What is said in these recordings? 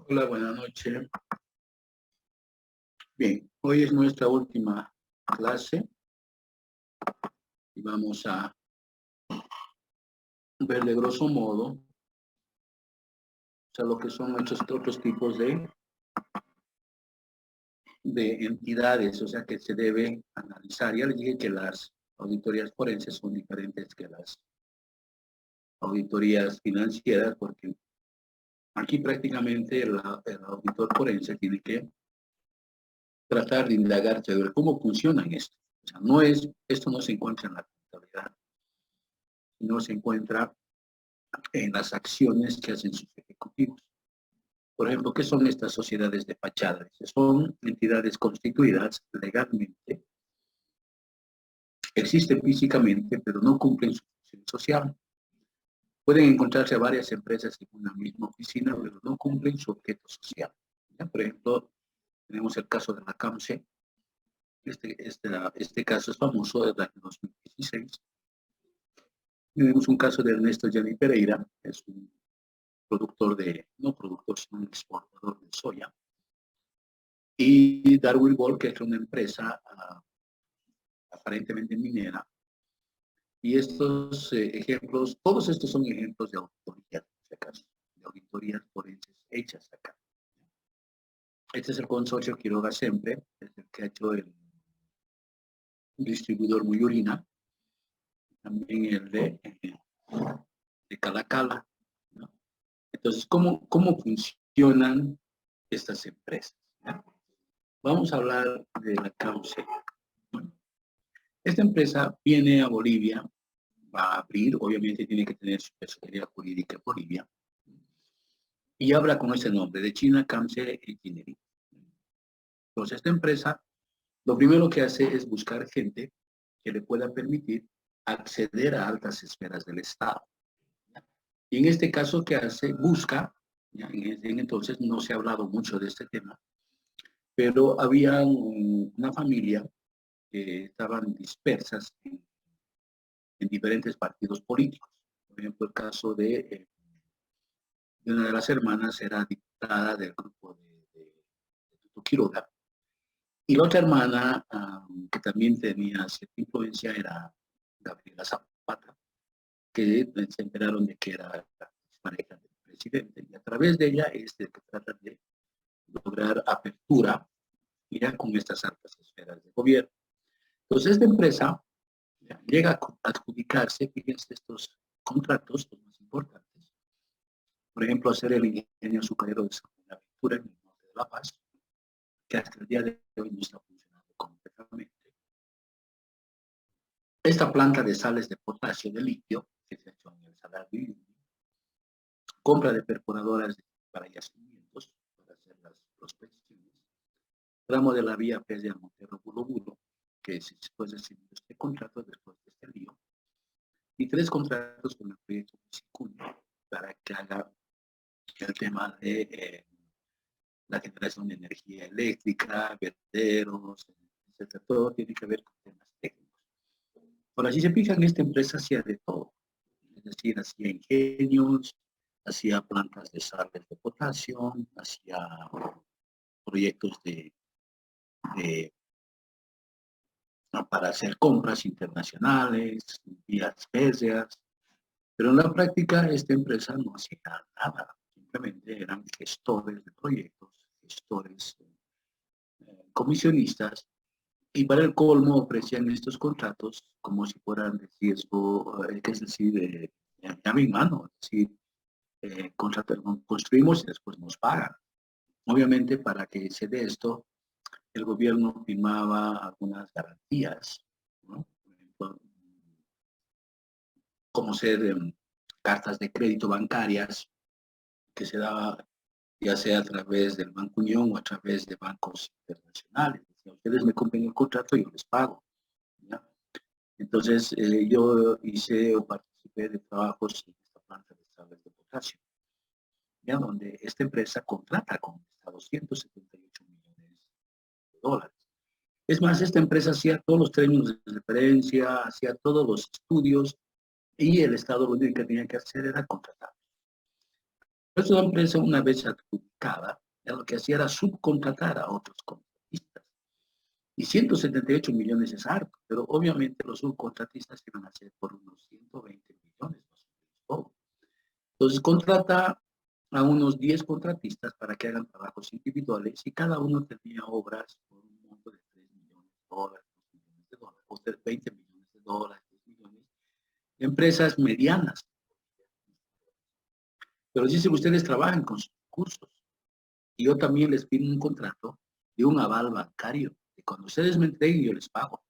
Hola, buenas noches. Bien, hoy es nuestra última clase y vamos a ver de grosso modo, o sea, lo que son estos otros tipos de entidades, o sea, que se debe analizar. Ya les dije que las auditorías forenses son diferentes que las auditorías financieras, porque aquí prácticamente el auditor forense tiene que tratar de indagar sobre cómo funcionan esto. O sea, esto no se encuentra en la contabilidad, sino se encuentra en las acciones que hacen sus ejecutivos. Por ejemplo, ¿qué son estas sociedades de fachada? Son entidades constituidas legalmente, existen físicamente, pero no cumplen su función social. Pueden encontrarse varias empresas en una misma oficina, pero no cumplen su objeto social. ¿Ya? Por ejemplo, tenemos el caso de la CAMSE. Este caso es famoso desde el año 2016. Tenemos un caso de Ernesto Gianni Pereira, que es un no productor, sino un exportador de soya. Y Darwin Ball, que es una empresa aparentemente minera. Y estos ejemplos, todos estos son ejemplos de auditoría, si acaso, de auditorías forenses hechas acá. Este es el consorcio Quiroga Siempre, es el que ha hecho el distribuidor Muyurina, también el de Calacala, ¿no? Entonces, ¿cómo funcionan estas empresas? ¿No? Vamos a hablar de la CAUSE. Bueno, esta empresa viene a Bolivia, va a abrir, obviamente tiene que tener su personalidad jurídica en Bolivia, y habla con ese nombre, de China Camse Engineering. Entonces, esta empresa, lo primero que hace es buscar gente que le pueda permitir acceder a altas esferas del Estado. Y en este caso, ¿qué hace? Busca, ¿ya? En entonces no se ha hablado mucho de este tema, pero había una familia que estaban dispersas en diferentes partidos políticos. Por ejemplo, el caso de una de las hermanas era diputada del grupo de Tuto Quiroga. Y la otra hermana, que también tenía cierta influencia, era Gabriela Zapata, que se enteraron de que era la pareja del presidente. Y a través de ella es de que tratan de lograr apertura ya con estas altas esferas de gobierno. Entonces, esta empresa llega a adjudicarse, fíjense, estos contratos, los más importantes. Por ejemplo, hacer el ingenio azucarero de San Buenaventura en el norte de La Paz, que hasta el día de hoy no está funcionando completamente. Esta planta de sales de potasio de litio, que se ha hecho en el Salar de Uyuni, compra de perforadoras para yacimientos, para hacer las prospecciones, tramo de la vía Pérez Montero Bulo, que se después de este contrato, después de este lío, y 3 contratos con el proyecto Musicuño para que haga el tema de la generación de energía eléctrica, vertederos, etc. Todo tiene que ver con temas técnicos. Por así se fijan, esta empresa hacía de todo, es decir, hacía ingenios, hacía plantas de sales de potasio, hacía proyectos para hacer compras internacionales, vías férreas, pero en la práctica esta empresa no hacía nada, simplemente eran gestores de proyectos, gestores, comisionistas, y para el colmo ofrecían estos contratos como si fueran de riesgo, es decir, a mi mano, es decir, construimos y después nos pagan. Obviamente, para que se dé esto, el gobierno firmaba algunas garantías, ¿no? Por ejemplo, como ser cartas de crédito bancarias que se daba ya sea a través del Banco Unión o a través de bancos internacionales. Si ustedes me cumplen el contrato, yo les pago, ¿ya? Entonces, yo hice o participé de trabajos en esta planta de sales de potasio, ¿ya? Donde esta empresa contrata con el Estado 178 millones de dólares. Es más, esta empresa hacía todos los términos de referencia, hacía todos los estudios y el Estado lo único que tenía que hacer era contratar. Esta empresa, una vez adjudicada, lo que hacía era subcontratar a otros contratistas. Y 178 millones es harto, pero obviamente los subcontratistas iban a ser por unos 120 millones. Todo. Entonces contrata a unos 10 contratistas para que hagan trabajos individuales y cada uno tenía obras por un monto de 3 millones de dólares, 2 millones de dólares, o 20 millones de dólares, 10 millones. Empresas medianas. Pero dicen, ustedes trabajan con sus recursos. Y yo también les pido un contrato de un aval bancario. Y cuando ustedes me entreguen, yo les pago.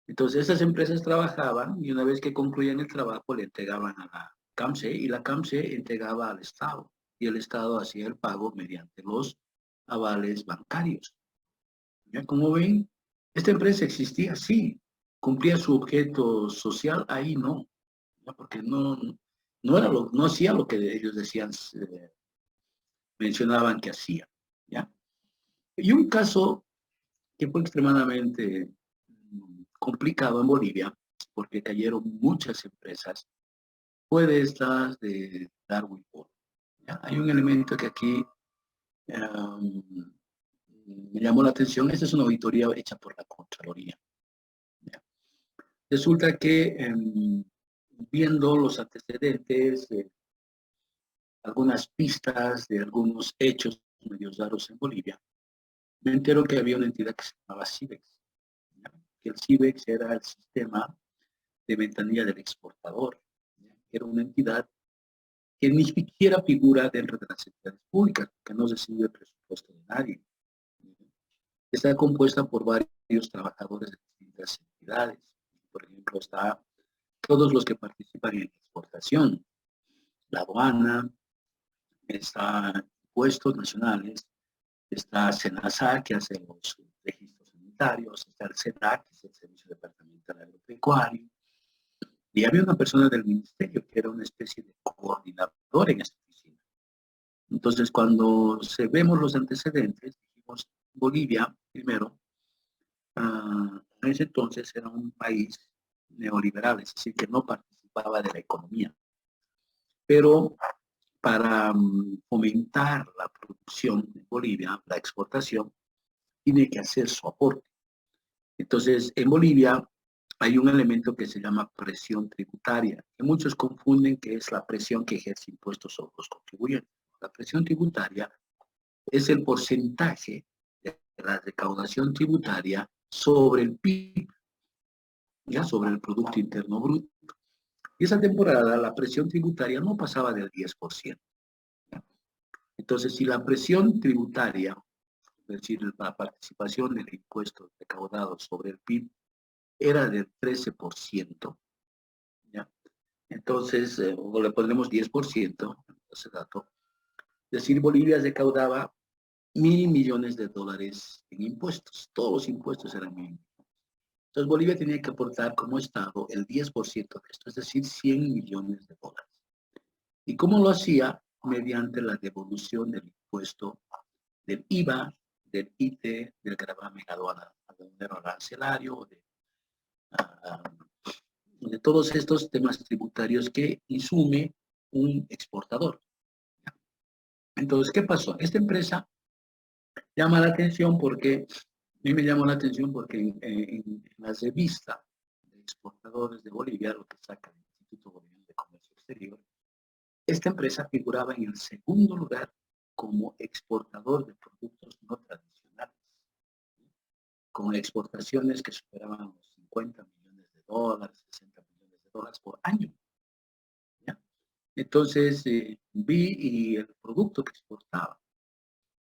Entonces, esas empresas trabajaban y una vez que concluían el trabajo, le entregaban a la CAMSE y la CAMSE entregaba al Estado. Y el Estado hacía el pago mediante los avales bancarios. ¿Ya? Como ven, esta empresa existía, sí. Cumplía su objeto social, ahí no. ¿Ya? Porque no hacía lo que ellos decían, mencionaban que hacía. ¿Ya? Y un caso que fue extremadamente complicado en Bolivia, porque cayeron muchas empresas, fue de estas de Darwin Port. Hay un elemento que aquí me llamó la atención. Esta es una auditoría hecha por la Contraloría. ¿Ya? Resulta que viendo los antecedentes, algunas pistas de algunos hechos medios raros en Bolivia, me entero que había una entidad que se llamaba CIBEX. ¿Ya? Que el CIBEX era el sistema de ventanilla del exportador. ¿Ya? Era una entidad que ni siquiera figura dentro de las entidades públicas, que no recibe el presupuesto de nadie. Está compuesta por varios trabajadores de distintas entidades. Por ejemplo, está todos los que participan en exportación, la aduana, está impuestos nacionales, está SENASA, que hace los registros sanitarios, está el SEDAC, que es el Servicio Departamental Agropecuario, y había una persona del ministerio que era una especie de coordinador en esta oficina. Entonces, cuando vemos los antecedentes, dijimos, Bolivia, primero, en ese entonces era un país neoliberal, es decir, que no participaba de la economía. Pero para fomentar la producción en Bolivia, la exportación, tiene que hacer su aporte. Entonces, en Bolivia hay un elemento que se llama presión tributaria, que muchos confunden que es la presión que ejerce impuestos sobre los contribuyentes. La presión tributaria es el porcentaje de la recaudación tributaria sobre el PIB, ya sobre el Producto Interno Bruto. Y esa temporada la presión tributaria no pasaba del 10%. Entonces, si la presión tributaria, es decir, la participación del impuesto recaudado sobre el PIB, era del 13%, ¿ya? Entonces, o le ponemos 10%, ese dato, es decir, Bolivia recaudaba 1.000 millones de dólares en impuestos. Todos los impuestos eran 1.000 millones. Entonces, Bolivia tenía que aportar como Estado el 10% de esto, es decir, 100 millones de dólares. ¿Y cómo lo hacía? Mediante la devolución del impuesto del IVA, del IT, del gravamen arancelario, de todos estos temas tributarios que insume un exportador. Entonces, ¿qué pasó? Esta empresa llama la atención porque, a mí me llamó la atención porque en la revista de exportadores de Bolivia, lo que saca el Instituto Boliviano de Comercio Exterior, esta empresa figuraba en el segundo lugar como exportador de productos no tradicionales, con exportaciones que superaban los 50 millones de dólares, 60 millones de dólares por año. ¿Ya? Entonces vi y el producto que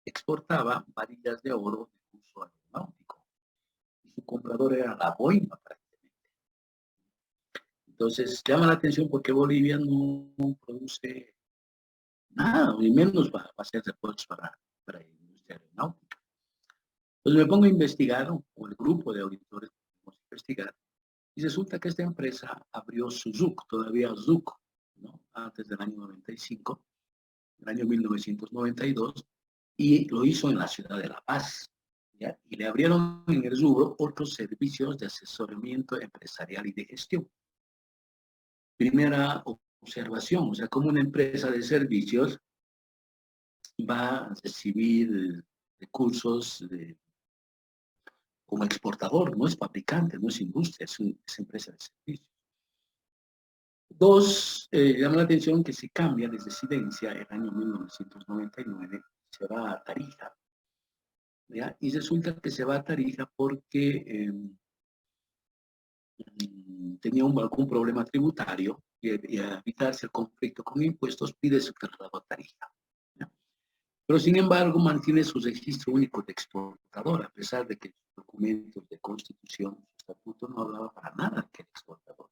exportaba varillas de oro de uso aeronáutico. Y su comprador era la Boima prácticamente. Entonces llama la atención porque Bolivia no produce nada, ni menos va a ser repuestos para la industria aeronáutica. Entonces me pongo a investigar, o el grupo de auditores vamos a investigar, y resulta que esta empresa abrió su ZUC, todavía ZUC, ¿no? Antes del año 95, el año 1992, y lo hizo en la ciudad de La Paz. ¿Ya? Y le abrieron en el rubro otros servicios de asesoramiento empresarial y de gestión. Primera observación, o sea, como una empresa de servicios va a recibir recursos como exportador, no es fabricante, no es industria, es empresa de servicios. Dos, llama la atención que se cambia de residencia el año 1999, se va a Tarija, ¿ya? Y resulta que se va a Tarija porque tenía algún problema tributario y a evitarse el conflicto con impuestos pide su traslado a Tarija, ¿ya? Pero sin embargo mantiene su registro único de exportador, a pesar de que sus documentos de constitución, su estatuto no hablaba para nada que era exportador.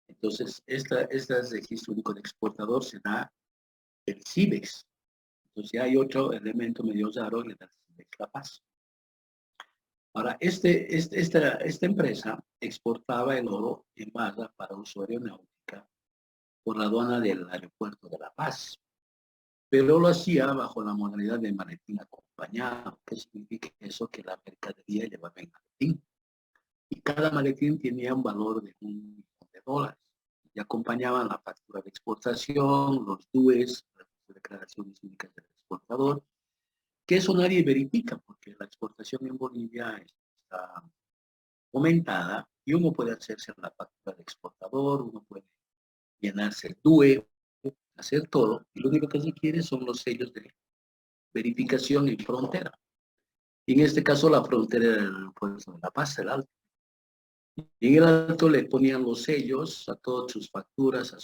Entonces, este registro único de exportador se da el CIBEX. Entonces, hay otro elemento medio raro en el CIBEX La Paz. Ahora, esta empresa exportaba el oro en barra para uso aeronáutica por la aduana del aeropuerto de La Paz, pero lo hacía bajo la modalidad de maletín acompañado. ¿Qué significa eso? Que la mercadería llevaba en maletín. Y cada maletín tenía un valor de $1.000.000. Y acompañaban la factura de exportación, los DUEs, las declaraciones únicas del exportador, que eso nadie verifica, porque la exportación en Bolivia está aumentada y uno puede hacerse la factura de exportador, uno puede llenarse el DUE, hacer todo, y lo único que se quiere son los sellos de verificación en frontera. Y en este caso la frontera era el puerto de La Paz, el Alto. Y en el Alto le ponían los sellos a todas sus facturas,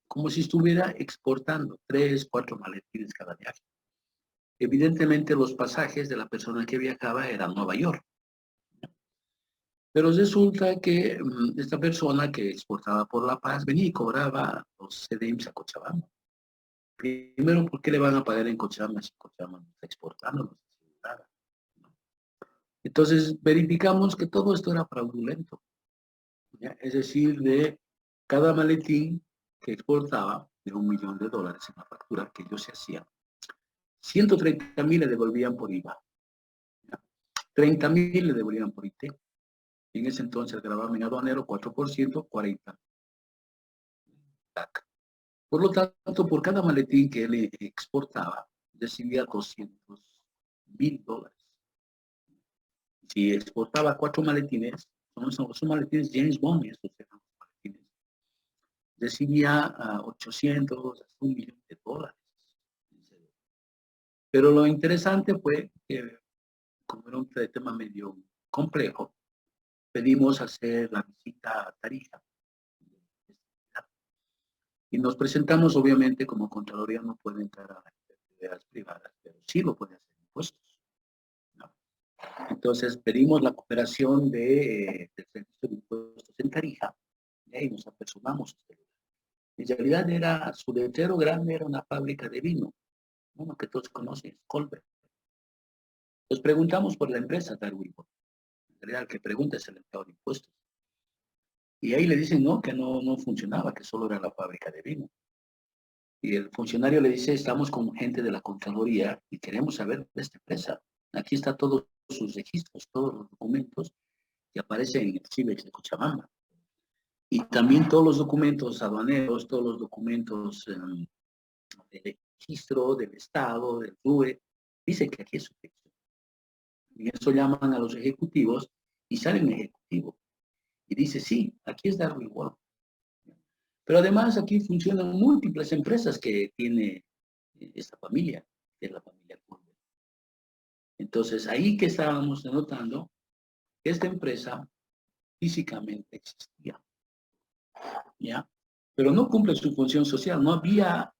como si estuviera exportando 3, 4 maletines cada viaje. Evidentemente los pasajes de la persona que viajaba eran Nueva York. Pero resulta que esta persona que exportaba por La Paz venía y cobraba los CDMs a Cochabamba. Primero, ¿por qué le van a pagar en Cochabamba si Cochabamba no está exportando? No está haciendo nada, ¿no? Entonces, verificamos que todo esto era fraudulento, ¿ya? Es decir, de cada maletín que exportaba de $1.000.000 en la factura que ellos se hacían, 130.000 le devolvían por IVA, ¿ya? 30.000 le devolvían por IT. En ese entonces el gravamen aduanero 4%, 40. Por lo tanto, por cada maletín que él exportaba, recibía $200.000. Si exportaba 4 maletines, son maletines James Bond, estos eran los maletines, recibía 800 hasta $1.000.000. Pero lo interesante fue que, como era un tema medio complejo, pedimos hacer la visita a Tarija. Y nos presentamos, obviamente, como Contraloría no puede entrar a las actividades privadas, pero sí lo puede hacer impuestos, ¿no? Entonces pedimos la cooperación del Servicio de Impuestos en Tarija, y nos apersonamos a este lugar. En realidad era, su letrero grande era una fábrica de vino, uno que todos conocen, Colbert. Nos preguntamos por la empresa Darwin. En realidad el que pregunta es el empleado de impuestos. Y ahí le dicen no, que no funcionaba, que solo era la fábrica de vino. Y el funcionario le dice, estamos con gente de la Contraloría y queremos saber de esta empresa. Aquí está todos sus registros, todos los documentos que aparecen en el CIBEX de Cochabamba. Y también todos los documentos aduaneros, todos los documentos de registro del Estado, del DUE, dice que aquí es su dirección. Y eso llaman a los ejecutivos y sale un ejecutivo. Y dice, sí, aquí es Darwin World. Pero además aquí funcionan múltiples empresas que tiene esta familia, que es la familia Colbert. Entonces, ahí que estábamos notando, esta empresa físicamente existía, ¿ya? Pero no cumple su función social, no había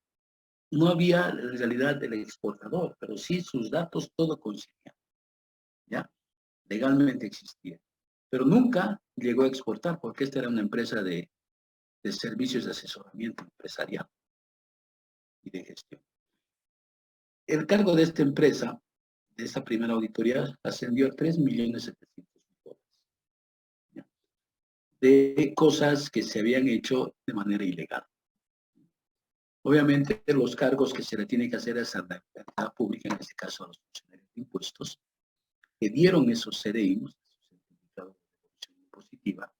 en realidad del exportador, pero sí sus datos todo coincidían, ¿ya? Legalmente existía. Pero nunca llegó a exportar, porque esta era una empresa de servicios de asesoramiento empresarial y de gestión. El cargo de esta empresa, de esta primera auditoría, ascendió a $3.700.000, ¿ya? De cosas que se habían hecho de manera ilegal. Obviamente, los cargos que se le tiene que hacer a esa entidad pública, en este caso a los funcionarios de impuestos, que dieron esos CDIs, esos certificados de devolución impositiva,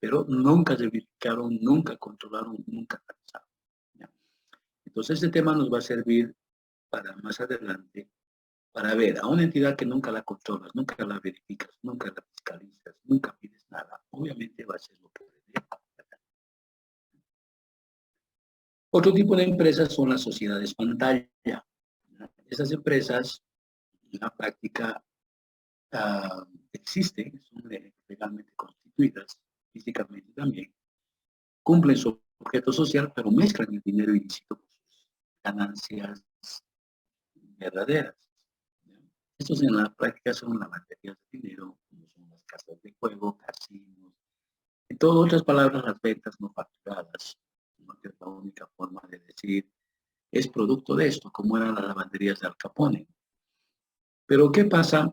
pero nunca verificaron, nunca controlaron, nunca analizaron, ¿ya? Entonces, este tema nos va a servir para más adelante, para ver a una entidad que nunca la controlas, nunca la verificas, nunca la fiscalizas, nunca pides nada, obviamente va a ser lo que te. Otro tipo de empresas son las sociedades pantalla. Esas empresas, en la práctica, existen, son legalmente constituidas, físicamente también, cumplen su objeto social, pero mezclan el dinero ilícito con sus ganancias verdaderas. Estos en la práctica son lavanderías de dinero, como son las casas de juego, casinos, en todas otras palabras, las ventas no facturadas, ¿no? Que es la única forma de decir, es producto de esto, como eran las lavanderías de Al Capone. Pero ¿qué pasa?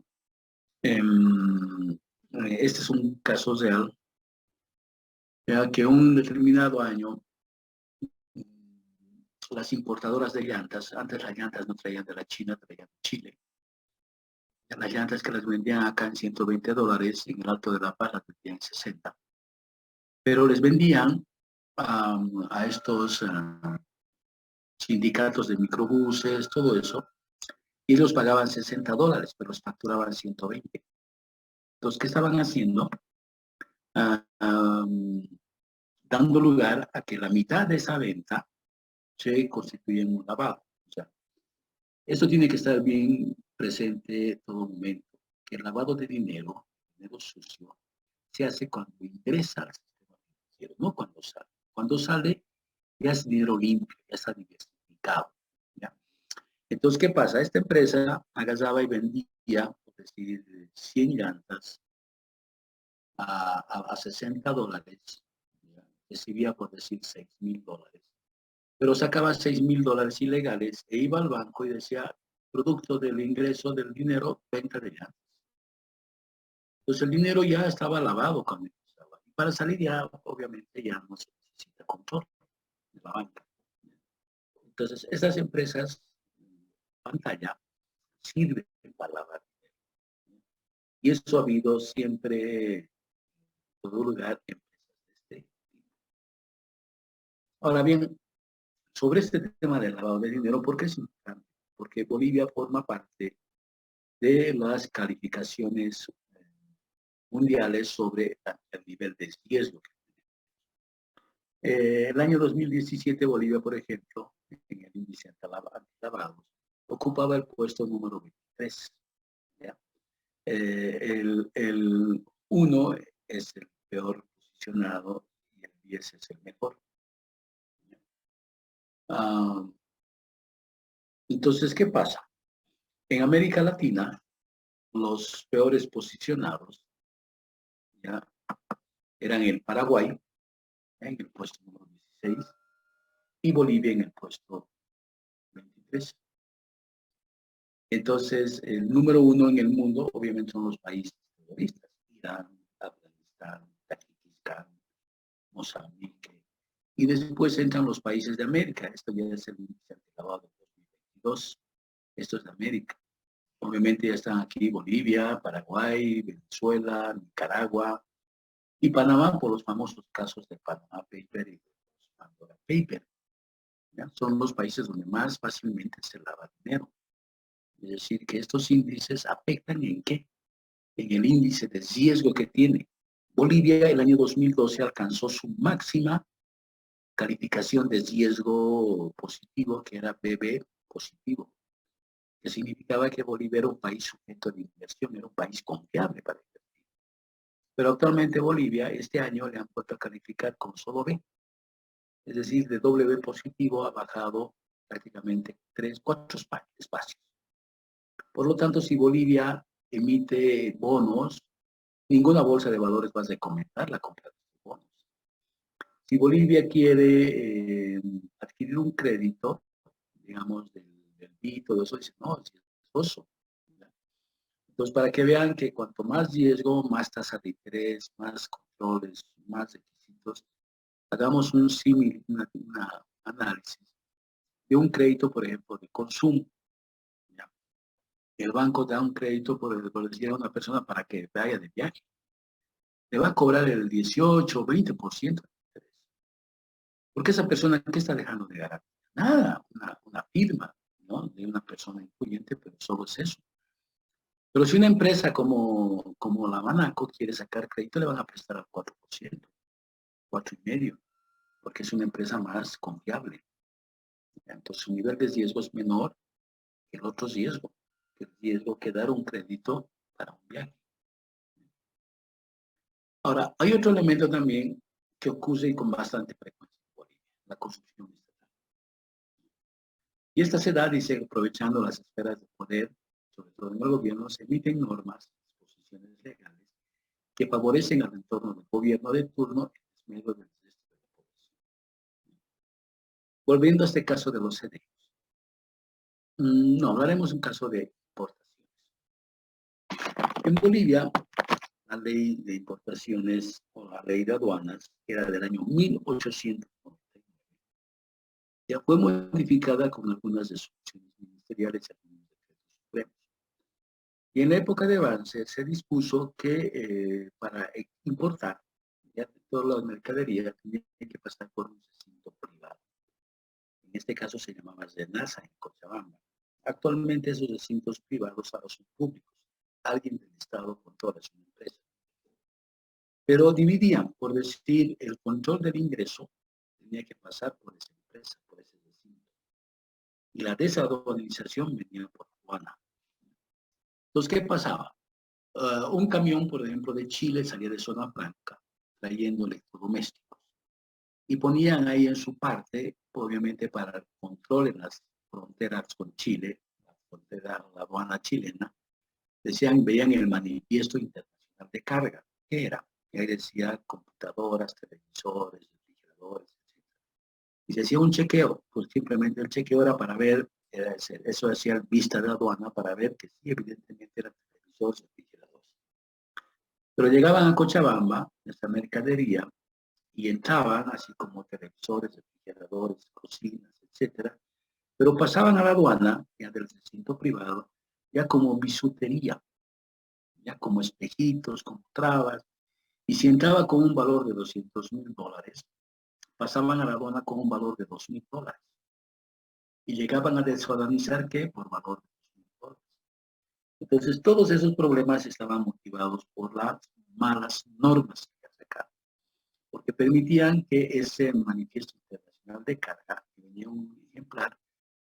Este es un caso real, ya que un determinado año, las importadoras de llantas, antes las llantas no traían de la China, traían de Chile. Las llantas que las vendían acá en $120, en el Alto de la Paz las vendían en 60. Pero les vendían a estos sindicatos de microbuses, todo eso, y ellos pagaban $60, pero los facturaban 120. Entonces, ¿qué estaban haciendo? Dando lugar a que la mitad de esa venta se constituye en un lavado. O sea, esto tiene que estar bien presente en todo momento, que el lavado de dinero sucio, se hace cuando ingresa al sistema financiero, no cuando sale. Cuando sale, ya es dinero limpio, ya está diversificado. ¿Ya? Entonces, ¿qué pasa? Esta empresa agarraba y vendía, por decir, 100 llantas a $60, ¿ya? Recibía, por decir, $6,000. Pero sacaba $6,000 ilegales e iba al banco y decía, producto del ingreso del dinero, venta de llantas. Entonces el dinero ya estaba lavado cuando empezaba. Y para salir ya, obviamente, ya no se necesita control de la banca. Entonces, estas empresas, pantalla, sirven para lavar dinero. Y eso ha habido siempre, en todo lugar, empresas de este tipo. Ahora bien, sobre este tema del lavado de dinero, ¿por qué es importante? Porque Bolivia forma parte de las calificaciones mundiales sobre el nivel de riesgo. El año 2017, Bolivia, por ejemplo, en el índice antilavados, ocupaba el puesto número 23. ¿Ya? El 1 es el peor posicionado y el 10 es el mejor. Entonces, ¿qué pasa? En América Latina, los peores posicionados, ¿ya?, eran el Paraguay, en el puesto número 16, y Bolivia en el puesto 23. Entonces, el número 1 en el mundo, obviamente, son los países terroristas: Irán, Afganistán, Tayikistán, Mozambique. Y después entran los países de América. Esto ya es el índice antilavado de 2022. Esto es de América. Obviamente ya están aquí Bolivia, Paraguay, Venezuela, Nicaragua y Panamá, por los famosos casos de Panama Paper y de Pandora Paper. ¿Ya? Son los países donde más fácilmente se lava dinero. Es decir, que estos índices afectan ¿en qué? En el índice de riesgo que tiene. Bolivia el año 2012 alcanzó su máxima calificación de riesgo positivo, que era BB positivo, que significaba que Bolivia era un país sujeto de inversión, era un país confiable para invertir. Pero actualmente Bolivia este año le han vuelto a calificar con solo B. Es decir, de W positivo ha bajado prácticamente 4 espacios. Por lo tanto, si Bolivia emite bonos, ninguna bolsa de valores va a recomendar la compra de estos bonos. Si Bolivia quiere adquirir un crédito, digamos, del BID, todo eso, dice, no, es riesgoso. Entonces, para que vean que cuanto más riesgo, más tasa de interés, más controles, más requisitos, hagamos un símil, una análisis de un crédito, por ejemplo, de consumo. ¿Ya? El banco da un crédito, por decir, a una persona para que vaya de viaje. Le va a cobrar el 18 o 20% de interés. Porque esa persona, ¿qué está dejando de ganar? Nada, una firma. ¿no? De una persona influyente, pero solo es eso. Pero si una empresa como la Banaco quiere sacar crédito, le van a prestar al 4%, 4,5%, porque es una empresa más confiable. Entonces, su nivel de riesgo es menor que el otro riesgo, que el riesgo que dar un crédito para un viaje. Ahora, hay otro elemento también que ocurre con bastante frecuencia en Bolivia, la construcción estatal. Y esta se da, dice, aprovechando las esferas de poder, sobre todo en el gobierno, se emiten normas, disposiciones legales, que favorecen al entorno del gobierno de turno en desmedro del resto de la población. Volviendo a este caso de los CDEs. No, hablaremos un caso de importaciones. En Bolivia, la ley de importaciones o la ley de aduanas era del año 1899. Ya fue modificada con algunas resoluciones ministeriales y algunos decretos supremos. Y en la época de avance se dispuso que para importar ya todas las mercaderías tenía que pasar por un recinto privado. En este caso se llamaba RENASA en Cochabamba. Actualmente esos recintos privados ahora son públicos. Alguien del Estado controla su empresa. Pero dividían, por decir, el control del ingreso tenía que pasar por esa empresa, por ese recinto. Y la desaduanización venía por aduana. Entonces, ¿qué pasaba? Un camión, por ejemplo, de Chile salía de Zona Franca trayendo electrodomésticos y ponían ahí en su parte, obviamente para el control en las fronteras con Chile, la frontera, la aduana chilena, veían el manifiesto internacional de carga. ¿Qué era? Y ahí decía computadoras, televisores, refrigeradores, etc. Y se hacía un chequeo, pues simplemente el chequeo era para ver, eso hacía vista de aduana para ver que sí, evidentemente eran televisores, refrigeradores. Pero llegaban a Cochabamba, esta mercadería, y entraban así como televisores, refrigeradores, cocinas, etcétera, pero pasaban a la aduana, ya del recinto privado, ya como bisutería, ya como espejitos, como trabas, y si entraba con un valor de $200,000, pasaban a la aduana con un valor de $2,000, y llegaban a desorganizar, ¿qué? Por valor de $2,000. Entonces, todos esos problemas estaban motivados por las malas normas que sacaban, porque permitían que ese manifiesto internacional de carga, que venía un ejemplar,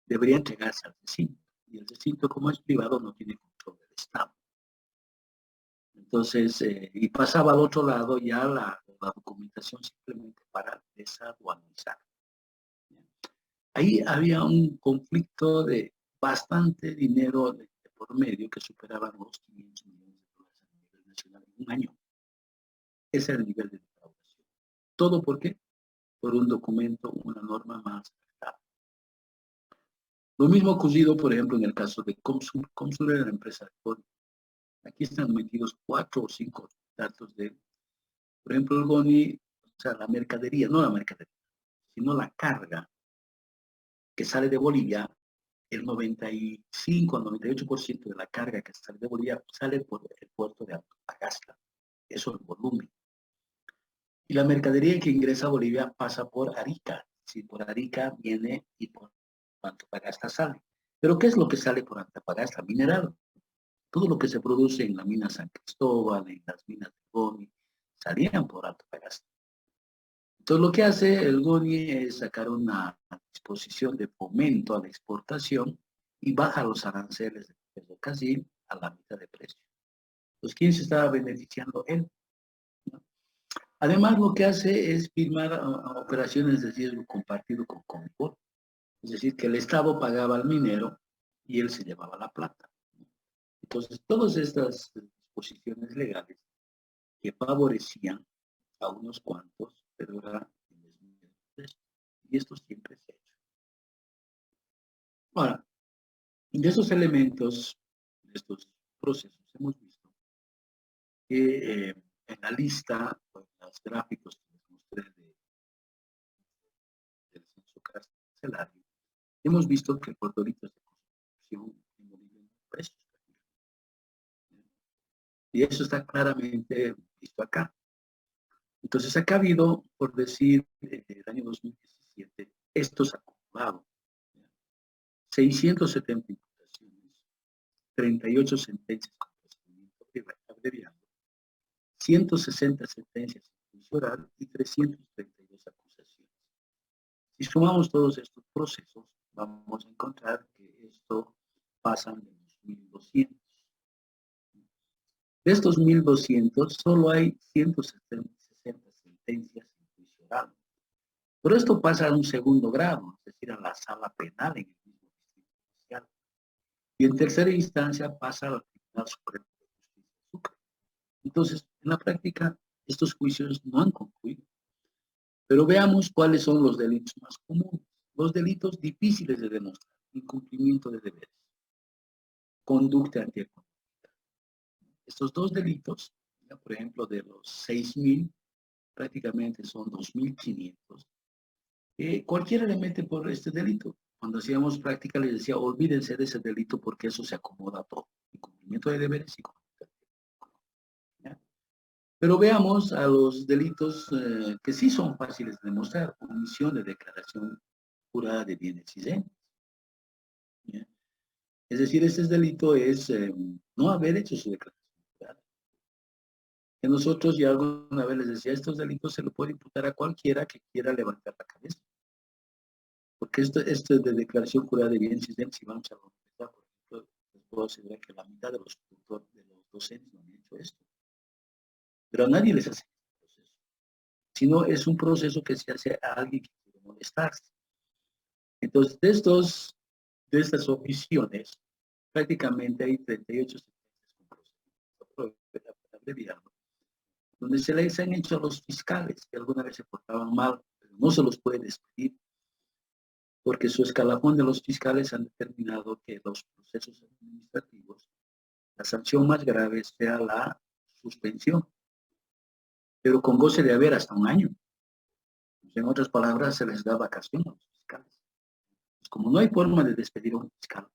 debería entregarse al recinto. Y el recinto, como es privado, no tiene control del Estado. Entonces, y pasaba al otro lado ya la documentación simplemente para desaduanizar. Ahí había un conflicto de bastante dinero de por medio que superaban los $500 millones a nivel nacional en un año. Ese era el nivel de defraudación. ¿Todo por qué? Por un documento, una norma más afectada. Lo mismo ocurrido, por ejemplo, en el caso de Comsur. Comsur era la empresa de Goni. Aquí están metidos 4 o 5 datos de, por ejemplo, el Goni, o sea, la mercadería, no la mercadería, sino la carga que sale de Bolivia, el 95 al 98% de la carga que sale de Bolivia sale por el puerto de Antofagasta. Eso es el volumen. Y la mercadería que ingresa a Bolivia pasa por Arica. Si por Arica viene y por Antofagasta sale. Pero ¿qué es lo que sale por Antofagasta? Mineral. Todo lo que se produce en la mina San Cristóbal, en las minas de Goni, salían por Antofagasta. Entonces lo que hace el Goni es sacar una disposición de fomento a la exportación y baja los aranceles de ferrocarril a la mitad de precio. Pues ¿quién se estaba beneficiando? Él. ¿No? Además lo que hace es firmar operaciones de riesgo compartido con Concord. Es decir, que el Estado pagaba al minero y él se llevaba la plata. Entonces, todas estas disposiciones legales que favorecían a unos cuantos, pero era en desmedro de esto. Y esto siempre se ha hecho. Ahora, de esos elementos, de estos procesos, hemos visto que en la lista, en los gráficos que les mostré del censo carcelario, hemos visto que por delitos de corrupción en Bolivia no hay presos. Y eso está claramente visto acá. Entonces, acá ha habido, por decir, el año 2017, estos acumulados. 670 imputaciones, 38 sentencias con procedimiento abreviado, 160 sentencias en juicio oral y 332 acusaciones. Si sumamos todos estos procesos, vamos a encontrar que esto pasan de los 1.200. De estos 1.200, solo hay 160 sentencias en juicio oral. Pero esto pasa a un segundo grado, es decir, a la sala penal en el mismo distrito judicial. Y en tercera instancia pasa al Tribunal Supremo de Justicia de Sucre. Entonces, en la práctica, estos juicios no han concluido. Pero veamos cuáles son los delitos más comunes. Los delitos difíciles de demostrar: incumplimiento de deberes, conducta antieconómica. Estos dos delitos, ya, por ejemplo, de los 6.000, prácticamente son 2.500. Cualquiera le mete por este delito. Cuando hacíamos práctica les decía, olvídense de ese delito porque eso se acomoda a todo. Incumplimiento de deberes y conducta antieconómica. Pero veamos a los delitos que sí son fáciles de demostrar: omisión de declaración jurada de bienes y bienes. Es decir, este delito es no haber hecho su declaración jurada. Que nosotros ya alguna vez les decía, estos delitos se lo puede imputar a cualquiera que quiera levantar la cabeza. Porque esto de declaración jurada de bienes y bienes, si vamos a empezar, por ejemplo, les puedo asegurar que la mitad de los docentes no han hecho esto. Pero a nadie les hace este proceso. Sino es un proceso que se hace a alguien que quiere molestarse. Entonces, de estas omisiones, prácticamente hay 38 sentencias con procedimiento abreviado, donde se les han hecho a los fiscales que alguna vez se portaban mal, pero no se los puede despedir, porque su escalafón de los fiscales han determinado que los procesos administrativos, la sanción más grave sea la suspensión, pero con goce de haber hasta un año. En otras palabras, se les da vacación a los fiscales. Pues como no hay forma de despedir a un fiscal,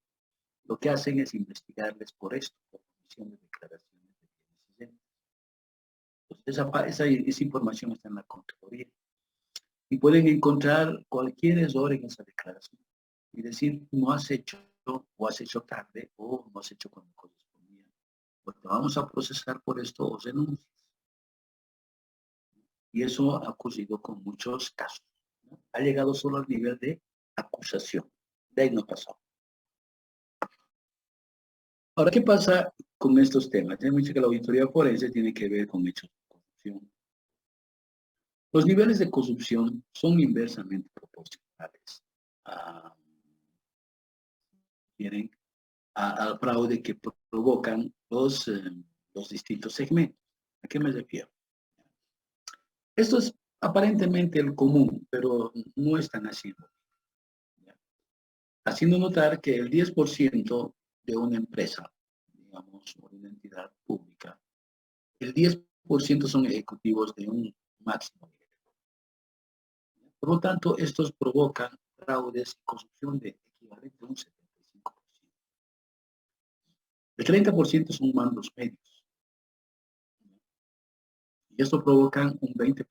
lo que hacen es investigarles por esto, por omisión de declaraciones de bienes y bienes. Entonces, esa información está en la Contraloría. Y pueden encontrar cualquier error en esa declaración y decir, no has hecho, o has hecho tarde, o no has hecho cuando correspondía. Pues te vamos a procesar por esto o renuncias. Y eso ha ocurrido con muchos casos, ¿no? Ha llegado solo al nivel de acusación. De ahí no ha pasado. Ahora, ¿qué pasa con estos temas? Hemos dicho que la auditoría forense tiene que ver con hechos de corrupción. Los niveles de corrupción son inversamente proporcionales al fraude que provocan los distintos segmentos. ¿A qué me refiero? Esto es aparentemente el común, pero no están haciendo. Haciendo notar que el 10% de una empresa, digamos, o de una entidad pública, el 10% son ejecutivos de un máximo nivel. Por lo tanto, estos provocan fraudes y corrupción de equivalente a un 75%. El 30% son mandos medios. Y esto provoca un 20%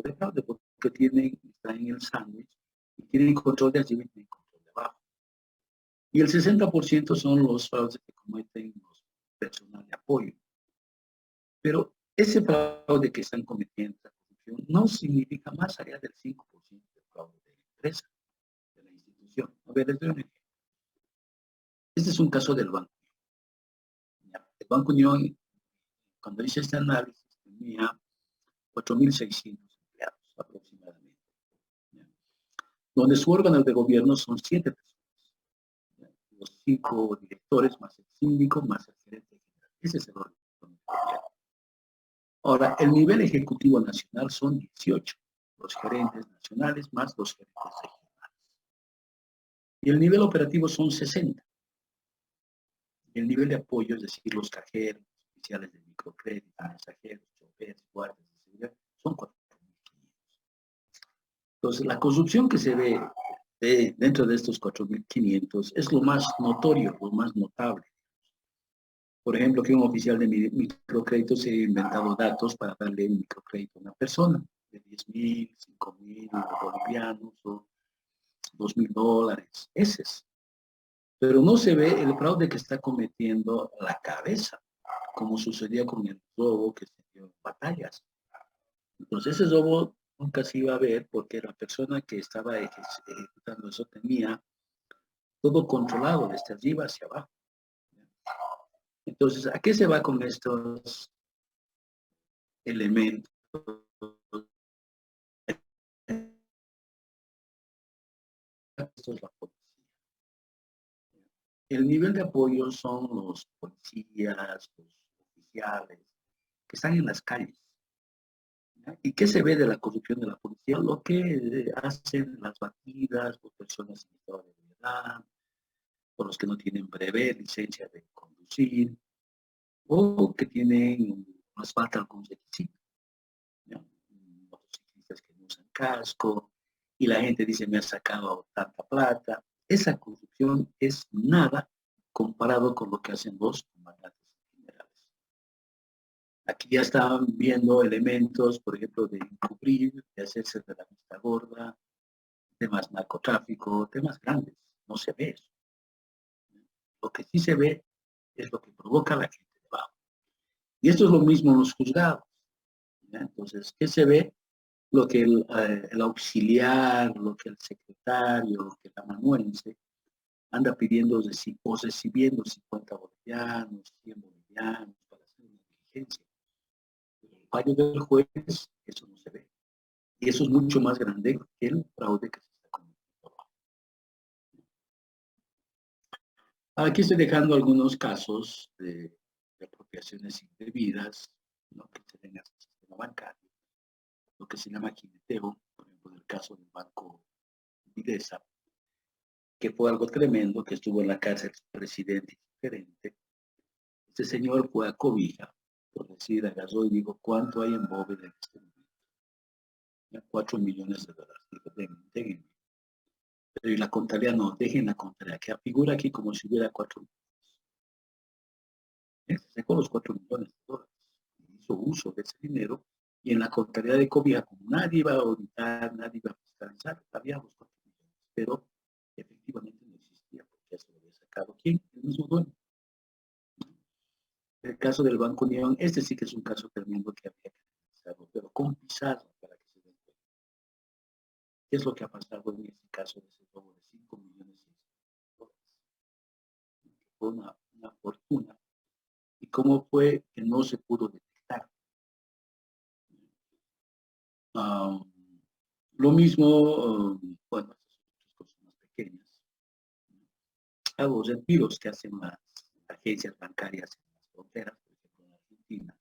de fraude porque están en el sándwich y tienen control de arriba y tienen control de abajo. Y el 60% son los fraudes que cometen los personal de apoyo. Pero ese fraude que están cometiendo, la corrupción, no significa más allá del 5% de fraude de la empresa, de la institución. A ver, les doy un ejemplo. Este es un caso del Banco Unión. El Banco Unión, cuando hice este análisis, tenía 4.600 empleados aproximadamente, donde su órgano de gobierno son 7 personas, los 5 directores, más el síndico, más el gerente general. Ese es el órgano de gobierno. Ahora, el nivel ejecutivo nacional son 18, los gerentes nacionales más los gerentes regionales. Y el nivel operativo son 60. Y el nivel de apoyo, es decir, los cajeros, oficiales de microcrédito, mensajeros, choferes, guardias de seguridad, son 4.500. Entonces, la corrupción que se ve dentro de estos 4.500 es lo más notorio, lo más notable. Por ejemplo, que un oficial de microcrédito se ha inventado datos para darle un microcrédito a una persona de 10.000, 5.000 bolivianos o $2.000. Ese es. Pero no se ve el fraude que está cometiendo la cabeza, como sucedía con el robo que se dio en batallas. Entonces ese robo nunca se iba a ver porque la persona que estaba ejecutando eso tenía todo controlado desde arriba hacia abajo. Entonces, ¿a qué se va con estos elementos? Esto es la policía. El nivel de apoyo son los policías, los oficiales, que están en las calles. ¿Ya? ¿Y qué se ve de la corrupción de la policía? Lo que hacen las batidas por personas en estado de ebriedad, por los que no tienen breve licencia de conducir, o que tienen, nos falta algún requisito. ¿Ya? Motociclistas que no usan casco, y la gente dice, me ha sacado tanta plata. Esa corrupción es nada comparado con lo que hacen los comandantes generales. Aquí ya están viendo elementos, por ejemplo, de encubrir, de hacerse de la vista gorda, temas narcotráfico, temas grandes. No se ve eso. Lo que sí se ve es lo que provoca la gente debajo. Y esto es lo mismo en los juzgados. ¿Ya? Entonces, ¿qué se ve? Lo que el auxiliar, lo que el secretario, lo que el amanuense anda pidiendo o recibiendo 50 bolivianos, 100 bolivianos para hacer una diligencia. El fallo del juez, eso no se ve. Y eso es mucho más grande que el fraude que se está cometiendo. Aquí estoy dejando algunos casos de apropiaciones indebidas, ¿no? Que se den al sistema bancario, lo que se llama jineteo, por ejemplo, en el caso del Banco Videsa, que fue algo tremendo, que estuvo en la cárcel presidente y gerente. Este señor fue a Cobija, por decir, agarró y dijo, ¿cuánto hay en bóveda en este momento? Ya, $4 millones. Dijo, déjenme. Pero y la contabilidad no, dejen la contabilidad, que figura aquí como si hubiera 4 millones. Se sacó los $4 millones, hizo uso de ese dinero, y en la contabilidad de Cobija, como nadie iba a auditar, nadie iba a fiscalizar, había los 4 millones, pero efectivamente no existía, porque ya se lo había sacado. ¿Quién? El mismo dueño. El caso del Banco Unión, este sí que es un caso tremendo que había que analizarlo, pero con pizarra para que se den cuenta. ¿Qué es lo que ha pasado en este caso de ese robo de 5 millones de dólares? Fue una fortuna. ¿Y cómo fue que no se pudo detectar? Um, lo mismo, bueno, estas cosas más pequeñas. A los retiros que hacen las agencias bancarias en las fronteras, por ejemplo en Argentina,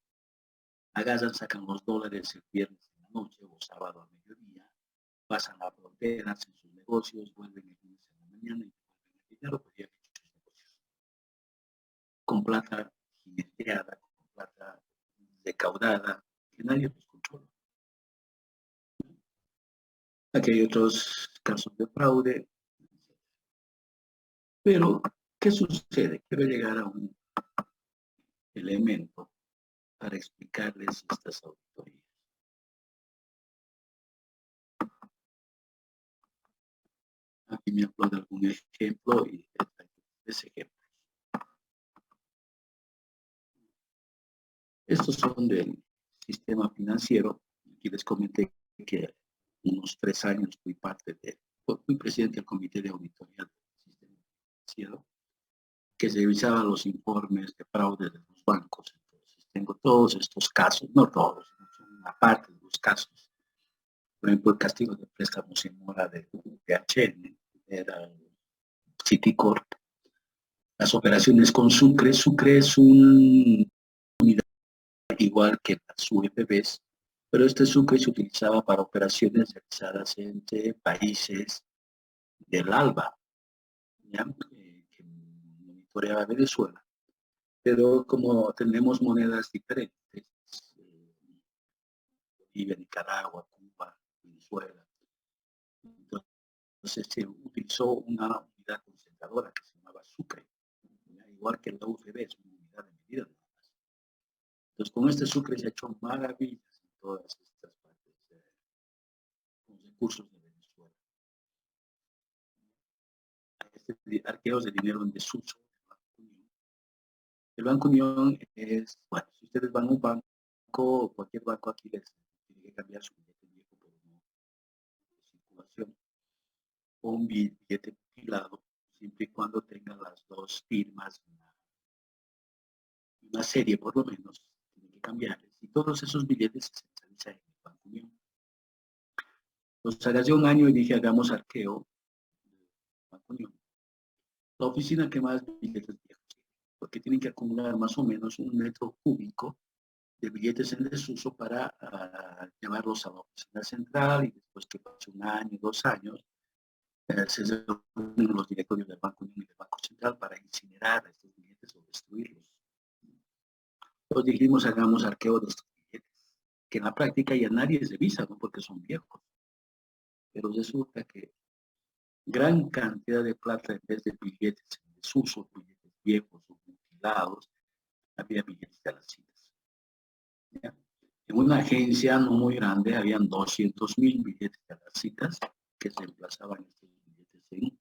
agarran, sacan los dólares el viernes en la noche o sábado a mediodía, pasan la frontera, hacen sus negocios, vuelven el lunes en la mañana y devuelven el dinero, pues ya han hecho sus negocios. Con plata jineteada, con plata recaudada, que nadie los controla. Aquí hay otros casos de fraude, pero ¿qué sucede? Quiero llegar a un elemento para explicarles estas auditorías. Aquí me hablo de algún ejemplo y ese ejemplo. Estos son del sistema financiero. Aquí les comenté que unos 3 años fui presidente del comité de auditoría del sistema financiero, que se revisaba los informes de fraude de los bancos. Entonces, tengo todos estos casos, no todos, son una parte de los casos. Por ejemplo, el castigo de préstamos en mora de UPHN, era Citicorp. Las operaciones con Sucre. Sucre es un igual que las UFBs, pero este Sucre se utilizaba para operaciones realizadas entre países del ALBA, ¿ya? Que monitoreaba Venezuela. Pero como tenemos monedas diferentes, Bolivia, Nicaragua, Cuba, Venezuela, entonces se utilizó una unidad concentradora que se llamaba Sucre, ¿ya? Igual que la UFB es una unidad de medida. Entonces con este Sucre se ha hecho maravillas en todas estas partes, con recursos de Venezuela. arqueos de dinero en desuso. El Banco Unión es, bueno, si ustedes van a un banco, cualquier banco aquí les tiene que cambiar su billete viejo por uno de circulación o un billete mutilado, siempre y cuando tenga las dos firmas, una serie por lo menos, tiene que cambiarles. Y todos esos billetes se centralizan en el Banco Unión. Entonces, hace un año y dije, hagamos arqueo del Banco Unión. La oficina que más billetes viejos tiene, porque tienen que acumular más o menos 1 metro cúbico de billetes en desuso para llevarlos a la oficina central y después que pase 1 año, 2 años, se reúnen los directorios del Banco Unión y del Banco Central para incinerar estos billetes o destruirlos. Entonces dijimos, hagamos arqueo de estos billetes, que en la práctica ya nadie revisa, ¿no? Porque son viejos. Pero resulta que gran cantidad de plata, en vez de billetes en desuso, billetes viejos o mutilados, había billetes de las citas. ¿Ya? En una agencia no muy grande habían 200,000 billetes de las citas que se emplazaban estos billetes en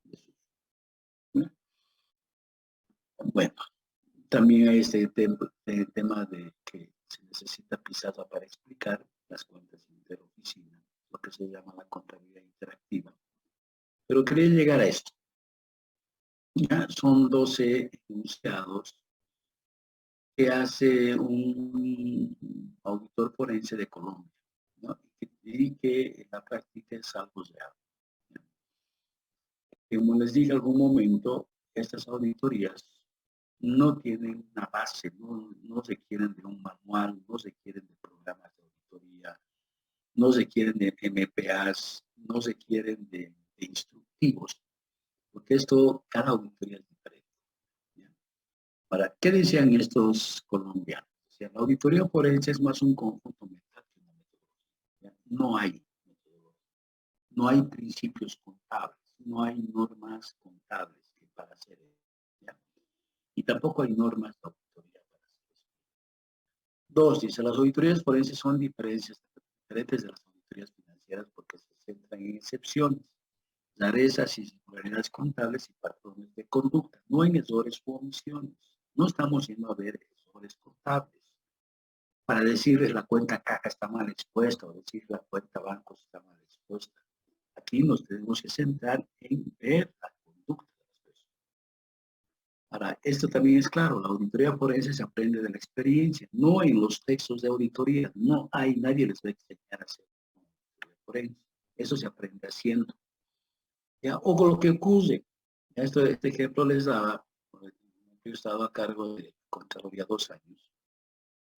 desuso. ¿Ya? Bueno, también hay este tema de que se necesita pizarra para explicar las cuentas interoficina, lo que se llama la contabilidad interactiva. Pero quería llegar a esto. Ya son 12 enunciados que hace un auditor forense de Colombia, ¿no? Y que en la práctica es algo real. Como les dije en algún momento, estas auditorías no tienen una base, no requieren de un manual, no requieren de programas de auditoría, no requieren de MPAs, no requieren de instructivos, porque esto, cada auditoría es diferente. ¿Ya? Para, ¿qué decían estos colombianos? Decían, la auditoría forense es más un conjunto mental que una metodología. No hay metodología, no hay principios contables, no hay normas contables para hacer eso. ¿Ya? Y tampoco hay normas de auditoría para hacer eso. Dos, dice, las auditorías forenses son diferentes de las auditorías financieras porque se centran en excepciones, rarezas y singularidades contables y patrones de conducta, no en errores u omisiones. No estamos yendo a ver errores contables para decirles la cuenta caja está mal expuesta o decir la cuenta banco está mal expuesta. Aquí nos tenemos que centrar en ver la conducta de las personas. Ahora, esto también es claro, la auditoría forense se aprende de la experiencia, no en los textos de auditoría, no hay, nadie les va a enseñar a hacer auditoría forense, eso se aprende haciendo. ¿Ya? O con lo que ocurre, este ejemplo les daba, yo estaba a cargo de Contraloría 2 años,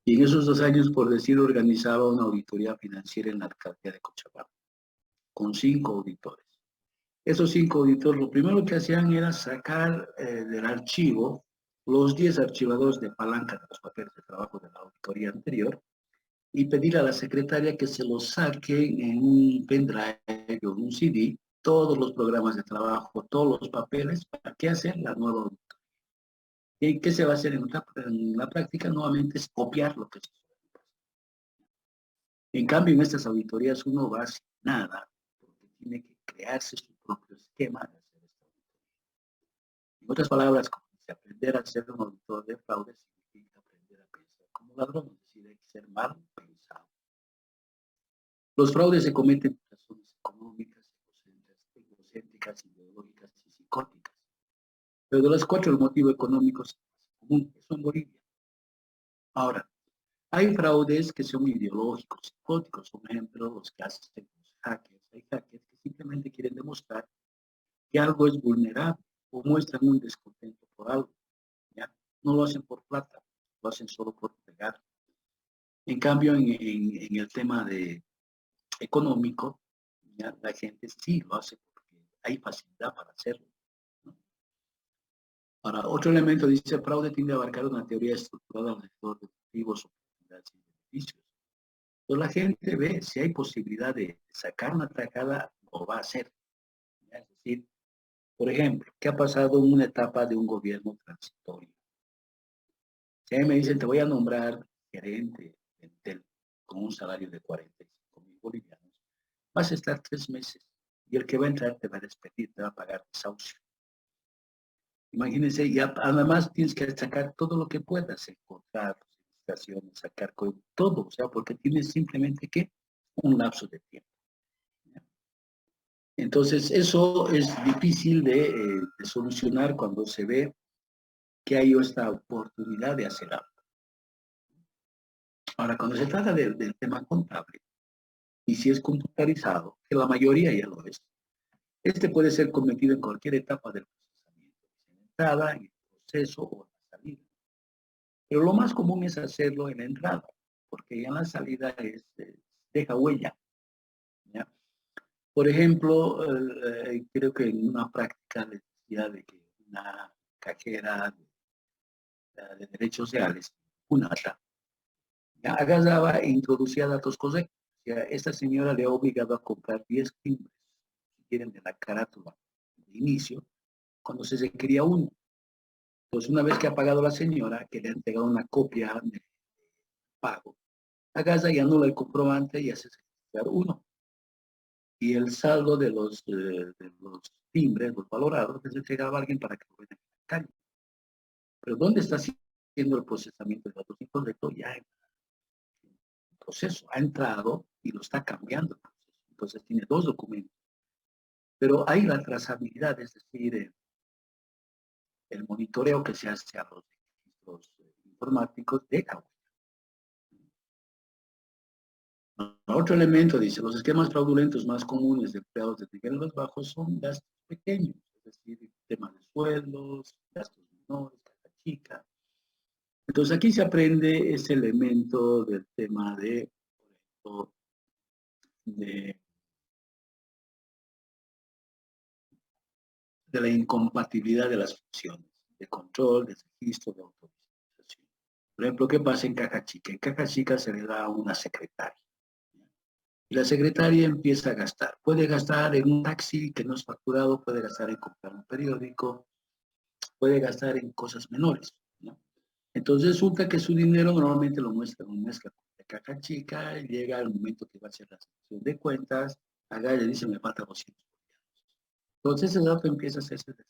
y en esos 2 años, por decir, organizaba una auditoría financiera en la alcaldía de Cochabamba, con 5 auditores. Esos 5 auditores, lo primero que hacían era sacar del archivo los 10 archivadores de palanca de los papeles de trabajo de la auditoría anterior y pedir a la secretaria que se los saquen en un pendrive o en un CD, todos los programas de trabajo, todos los papeles, ¿para qué hacer la nueva auditoría? ¿Y qué se va a hacer en la práctica? Nuevamente es copiar lo que se hizo. En cambio, en estas auditorías uno va sin nada, porque tiene que crearse su propio esquema de hacer esta auditoría. En otras palabras, como dice, aprender a ser un auditor de fraude significa aprender a pensar como ladrón, es decir, hay que ser mal pensado. Los fraudes se cometen por razones económicas, egocéntricas, ideológicas y psicóticas. Pero de las 4, el motivo económico es común, eso en Bolivia. Ahora, hay fraudes que son ideológicos, psicóticos, por ejemplo, los que hacen los hackers. Hay hackers que simplemente quieren demostrar que algo es vulnerable o muestran un descontento por algo. ¿Ya? No lo hacen por plata, lo hacen solo por pegar. En cambio, en el tema económico, ¿ya? La gente sí lo hace porque hay facilidad para hacerlo. ¿No? Ahora, otro elemento dice, el fraude tiende a abarcar una teoría estructurada alrededor de objetivos, oportunidades y beneficios. Entonces la gente ve si hay posibilidad de sacar una tajada, lo va a hacer. ¿Ya? Es decir, por ejemplo, ¿qué ha pasado en una etapa de un gobierno transitorio? Si a mí me dicen, te voy a nombrar gerente con un salario de 45,000 bolivianos, vas a estar 3 meses y el que va a entrar te va a despedir, te va a pagar desahucio. Imagínense, y además tienes que sacar todo lo que puedas, encontrar estaciones, sacar todo, o sea, porque tienes simplemente que un lapso de tiempo. Entonces, eso es difícil de solucionar cuando se ve que hay esta oportunidad de hacer algo. Ahora, cuando se trata del tema contable, y si es computarizado, que la mayoría ya lo es, este puede ser cometido en cualquier etapa del procesamiento, en la entrada, en el proceso o en la salida. Pero lo más común es hacerlo en la entrada, porque ya en la salida deja huella. ¿Ya? Por ejemplo, creo que en una práctica les decía de que una cajera de derechos sociales, una ATA, ya agarraba e introducía datos correctos. Ya, esta señora le ha obligado a comprar 10 timbres, si quieren, de la carátula de inicio, cuando se requería uno. Entonces, una vez que ha pagado la señora, que le ha entregado una copia de pago, agarra y anula el comprobante y hace registrar uno. Y el saldo de los timbres, los valorados, les entregaba a alguien para que lo venda en la calle. Pero ¿dónde está haciendo el procesamiento de datos incorrecto? Ya en el proceso ha entrado y lo está cambiando el proceso. Entonces tiene dos documentos. Pero hay la trazabilidad, es decir, el monitoreo que se hace a los registros informáticos de agua. Otro elemento dice, los esquemas fraudulentos más comunes de empleados de niveles bajos son gastos pequeños, es decir, temas de sueldos, gastos menores, caja chica. Entonces aquí se aprende ese elemento del tema por ejemplo, de la incompatibilidad de las funciones, de control, de registro, de autorización. Por ejemplo, ¿qué pasa en caja chica? En caja chica se le da a una secretaria. Y la secretaria empieza a gastar. Puede gastar en un taxi que no es facturado, puede gastar en comprar un periódico, puede gastar en cosas menores, ¿no? Entonces resulta que su dinero normalmente lo muestra en una mezcla de caja chica, y llega el momento que va a hacer la sección de cuentas, haga y le dice, me falta 200 bolivianos. Entonces el dato empieza a hacerse recibo.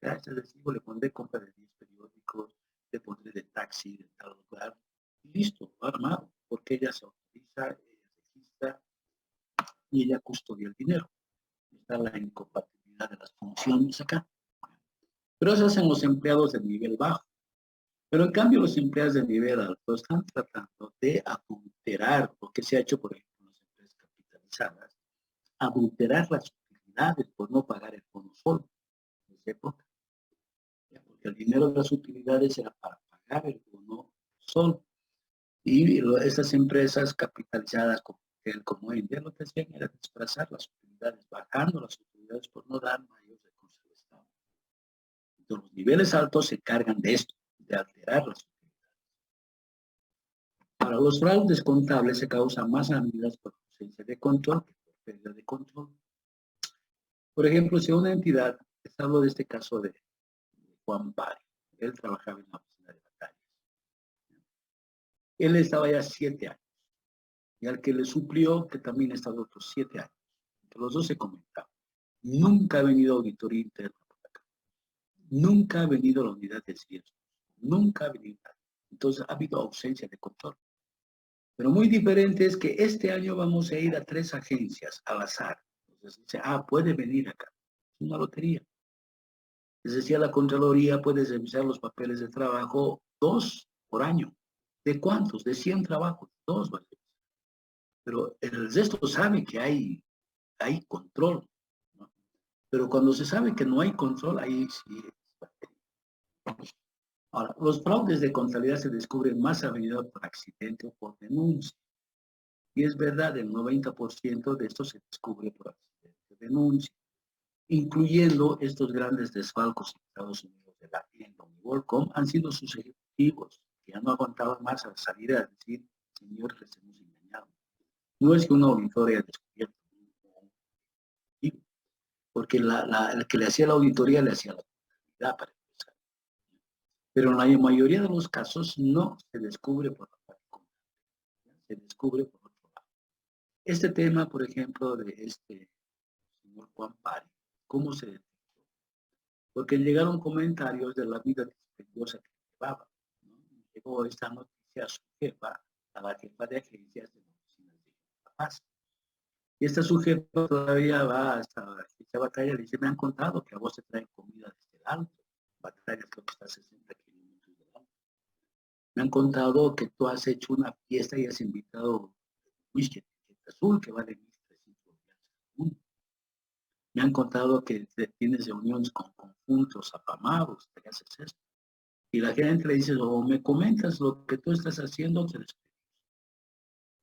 Ya ese recibo le pondré compra de 10 periódicos, le pondré de taxi, de tal lugar, y listo, armado, porque ella se autoriza, ella registra y ella custodia el dinero. Está la incompatibilidad de las funciones acá. Pero eso hacen los empleados de nivel bajo. Pero en cambio los empleados de nivel alto están tratando de adulterar lo que se ha hecho, por ejemplo, en las empresas capitalizadas, adulterar las utilidades por no pagar el bono sol en esa época. Porque el dinero de las utilidades era para pagar el bono sol. Y estas empresas capitalizadas como India lo que hacían era desplazar las utilidades, bajando las utilidades por no dar mayores recursos al Estado. Entonces, los niveles altos se cargan de esto, de alterar las utilidades. Para los fraudes contables se causan más amenazas por ausencia de control que por pérdida de control. Por ejemplo, si una entidad, les hablo de este caso de Juan Pari, él trabajaba en la oficina de batallas. Él estaba ya 7 años, y al que le suplió, que también estaba otros 7 años. Que los dos se comentaban. Nunca ha venido auditoría interna por acá. Nunca ha venido la unidad de riesgos. Nunca ha venido. Entonces ha habido ausencia de control. Pero muy diferente es que este año vamos a ir a 3 agencias al azar. Entonces dice, puede venir acá. Es una lotería. Les decía la Contraloría, puedes revisar los papeles de trabajo 2 por año. ¿De cuántos? De 100 trabajos. 2 va a ser. Pero el resto sabe que hay control, ¿no? Pero cuando se sabe que no hay control, ahí sí. Ahora, los fraudes de contabilidad se descubren más a menudo por accidente o por denuncia. Y es verdad, el 90% de esto se descubre por accidente o denuncia, incluyendo estos grandes desfalcos en Estados Unidos de la Enron y WorldCom, han sido sus ejecutivos, que ya no aguantaban más al salir a decir, señor, les hemos engañado. No es que una auditoría haya descubierto, porque el que le hacía la auditoría le hacía la contabilidad para empezar. Pero en la mayoría de los casos no se descubre por la parte contable, se descubre por otro lado. Este tema, por ejemplo, de este señor Juan Pari, ¿cómo se detectó? porque llegaron comentarios de la vida dispendiosa que llevaba, ¿no? Llegó esta noticia a su jefa, a la jefa de agencias de oficinas de La Paz. Y esta su jefa todavía va hasta esta batalla, le dice, me han contado que a vos te traen comida desde el alto, batalla creo que está a 60 kilómetros del alto. Me han contado que tú has hecho una fiesta y has invitado whisky azul que vale 1.300 dólares. Me han contado que tienes reuniones con conjuntos afamados, que haces esto. Y la gente le dice, o me comentas lo que tú estás haciendo, te despido.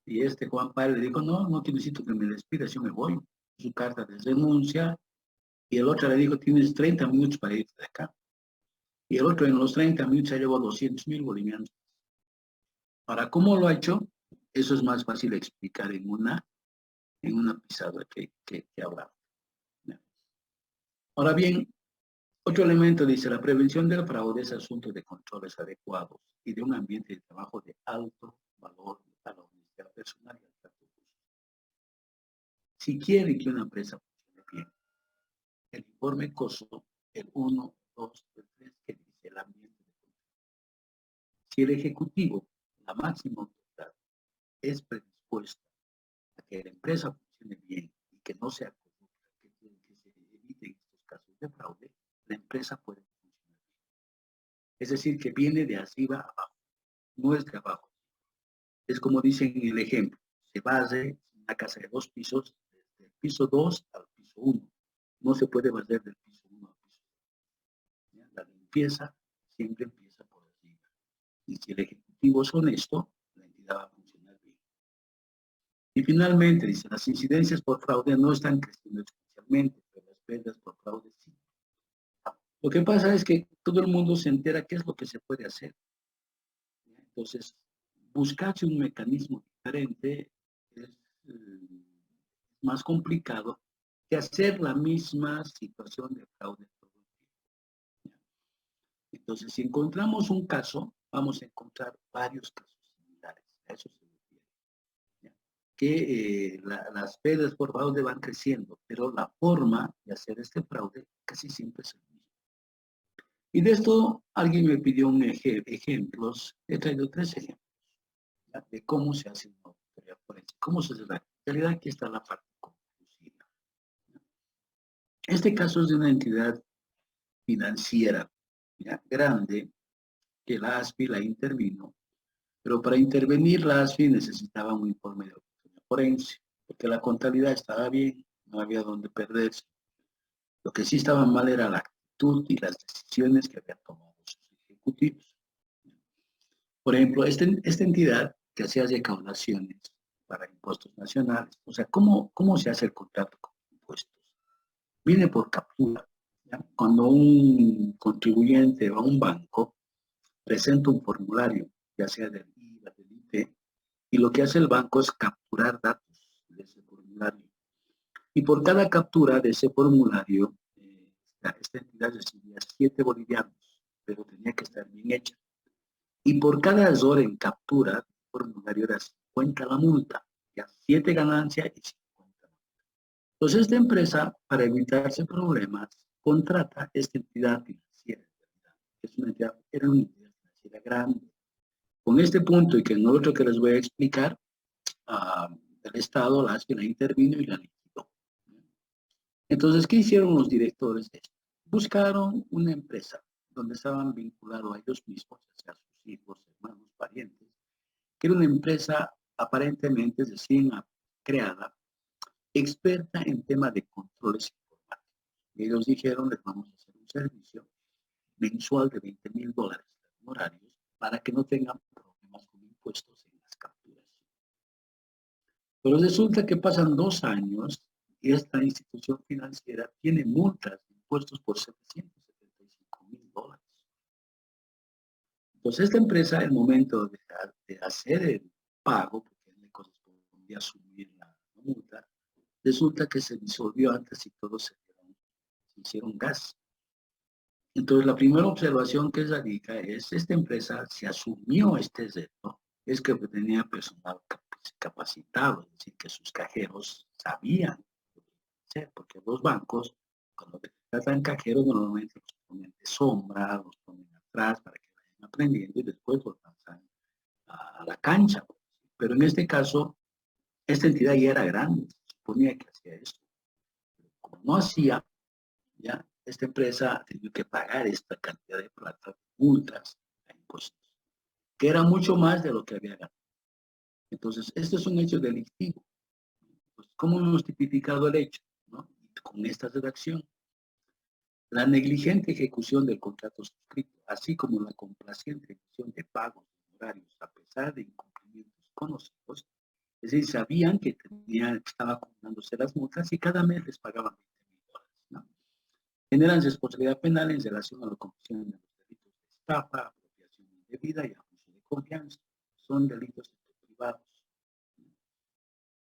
Y este Juan Pablo le dijo, no, no necesito que me despidas, yo me voy. Su carta de renuncia. Y el otro le dijo, tienes 30 minutos para irte de acá. Y el otro en los 30 minutos se llevó 200,000 bolivianos. Ahora, ¿cómo lo ha hecho? Eso es más fácil de explicar en una pisada que hablamos. Ahora bien, otro elemento dice, la prevención del fraude es asunto de controles adecuados y de un ambiente de trabajo de alto valor a la honestidad personal y al trato justo. Si quieren que una empresa funcione bien, el informe COSO, el 1, 2, 3, que dice el ambiente de control. Si el ejecutivo, la máxima autoridad, es predispuesta a que la empresa funcione bien y que no sea corrupta, que se eviten estos casos de fraude, la empresa puede funcionar bien. Es decir, que viene de arriba a abajo, no es de abajo. Es como dicen en el ejemplo, se barre una casa de 2 pisos, desde el piso 2 al piso 1. No se puede barrer del piso 1 al piso 2. La limpieza siempre empieza por arriba. Y si el ejecutivo es honesto, la entidad va a funcionar bien. Y finalmente, dice, las incidencias por fraude no están creciendo exponencialmente, pero las pérdidas por fraude sí. Lo que pasa es que todo el mundo se entera qué es lo que se puede hacer. Entonces, buscarse un mecanismo diferente es más complicado que hacer la misma situación de fraude todo el tiempo. Entonces, si encontramos un caso, vamos a encontrar varios casos similares. A eso se refiere. Que las pérdidas por fraude van creciendo, pero la forma de hacer este fraude casi siempre es el mismo. Y de esto alguien me pidió ejemplos. He traído 3 ejemplos de cómo se hace una auditoría forense, cómo se hace la realidad. Aquí está la parte conclusiva. Este caso es de una entidad financiera grande que la ASFI la intervino, pero para intervenir la ASFI necesitaba un informe de auditoría forense, porque la contabilidad estaba bien, no había dónde perderse. Lo que sí estaba mal era la actitud y las decisiones que habían tomado sus ejecutivos. Por ejemplo, esta entidad que hacía recaudaciones para impuestos nacionales, o sea, ¿cómo se hace el contrato con impuestos? Viene por captura. ¿Ya? Cuando un contribuyente va a un banco, presenta un formulario, ya sea del IVA, del IT, y lo que hace el banco es capturar datos de ese formulario. Y por cada captura de ese formulario, esta entidad recibía 7 bolivianos, pero tenía que estar bien hecha. Y por cada error en captura, el formulario era 50 la multa, ya 7 ganancias y 50 multa. Entonces esta empresa, para evitarse problemas, contrata esta entidad financiera, que es una entidad, era una entidad financiera grande. Con este punto y que en otro que les voy a explicar, el Estado la intervino y la liquidó. Entonces, ¿qué hicieron los directores de esto? Buscaron una empresa donde estaban vinculados a ellos mismos, ya sea sus hijos, hermanos, parientes, que era una empresa aparentemente recién creada, experta en tema de controles informáticos. Y ellos dijeron, les vamos a hacer un servicio mensual de 20,000 dólares de horarios para que no tengan problemas con impuestos en las capturas. Pero resulta que pasan 2 años y esta institución financiera tiene multas de impuestos por 775,000 dólares. Entonces esta empresa, al momento de hacer el pago, porque le correspondía asumir la multa, resulta que se disolvió antes y todos se hicieron gas. Entonces la primera observación que radica es, esta empresa se asumió este reto, es que tenía personal capacitado, es decir, que sus cajeros sabían lo que hacer, porque los bancos, cuando tratan cajeros, normalmente los ponen de sombra, los ponen atrás para que vayan aprendiendo y después los lanzan a la cancha. Pero en este caso, esta entidad ya era grande, se suponía que hacía esto. Como no hacía, ya esta empresa tenía que pagar esta cantidad de plata, multas, impuestos, que era mucho más de lo que había ganado. Entonces, esto es un hecho delictivo. Pues, ¿cómo hemos tipificado el hecho? ¿No? Con esta redacción. La negligente ejecución del contrato suscrito, así como la complaciente ejecución de pagos horarios a pesar de incumplimientos conocidos, es decir, sabían que estaba acumulándose las multas y cada mes les pagaban $20,000, ¿no? Generan responsabilidad penal en relación a la comisión de los delitos de estafa, apropiación indebida y abuso de confianza. Son delitos privados.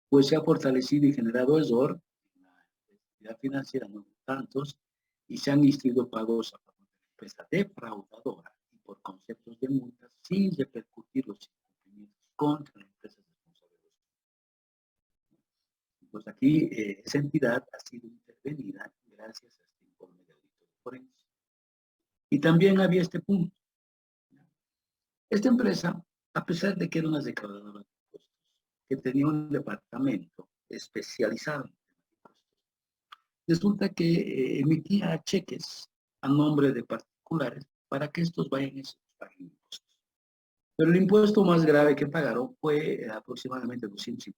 Pues se ha fortalecido y generado error en la entidad financiera, no tantos, y se han instruido pagos a favor de la empresa defraudadora y por conceptos de multas sin repercutir los incumplimientos contra la empresa responsable. Pues aquí esa entidad ha sido intervenida gracias a este informe de auditoría forense. Y también había este punto. Esta empresa, a pesar de que era una recaudadora de impuestos, que tenía un departamento especializado en impuestos, resulta que emitía cheques a nombre de particulares para que estos vayan y se paguen impuestos. Pero el impuesto más grave que pagaron fue aproximadamente $250,000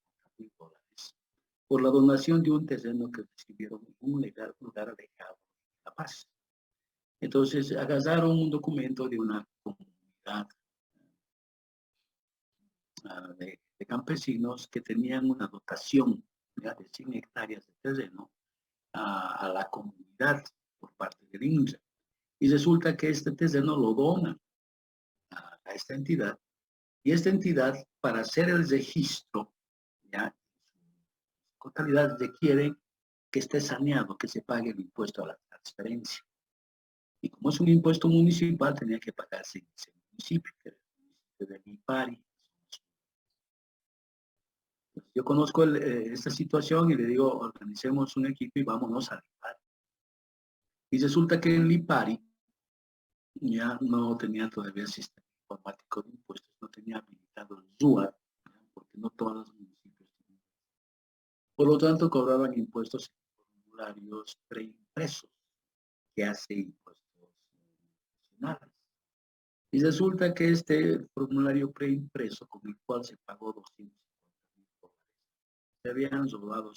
por la donación de un terreno que recibieron en un lugar alejado de La Paz. Entonces agarraron un documento de una comunidad de campesinos que tenían una dotación de 100 hectáreas de terreno a la comunidad por parte del INRA. Y resulta que este terreno lo dona a esta entidad, y esta entidad, para hacer el registro, ya, en totalidad requiere que esté saneado, que se pague el impuesto a la transferencia. Y como es un impuesto municipal, tenía que pagarse en ese municipio, que era el municipio de Lipari. Yo conozco esta situación y le digo, organicemos un equipo y vámonos a Lipari. Y resulta que en Lipari ya no tenía todavía sistema informático de impuestos, no tenía habilitado el RUA, porque no todos los municipios tenían. Por lo tanto, cobraban impuestos en formularios preimpresos que hace impuestos nacionales. Y resulta que este formulario preimpreso, con el cual se pagó $250,000, se habían robado.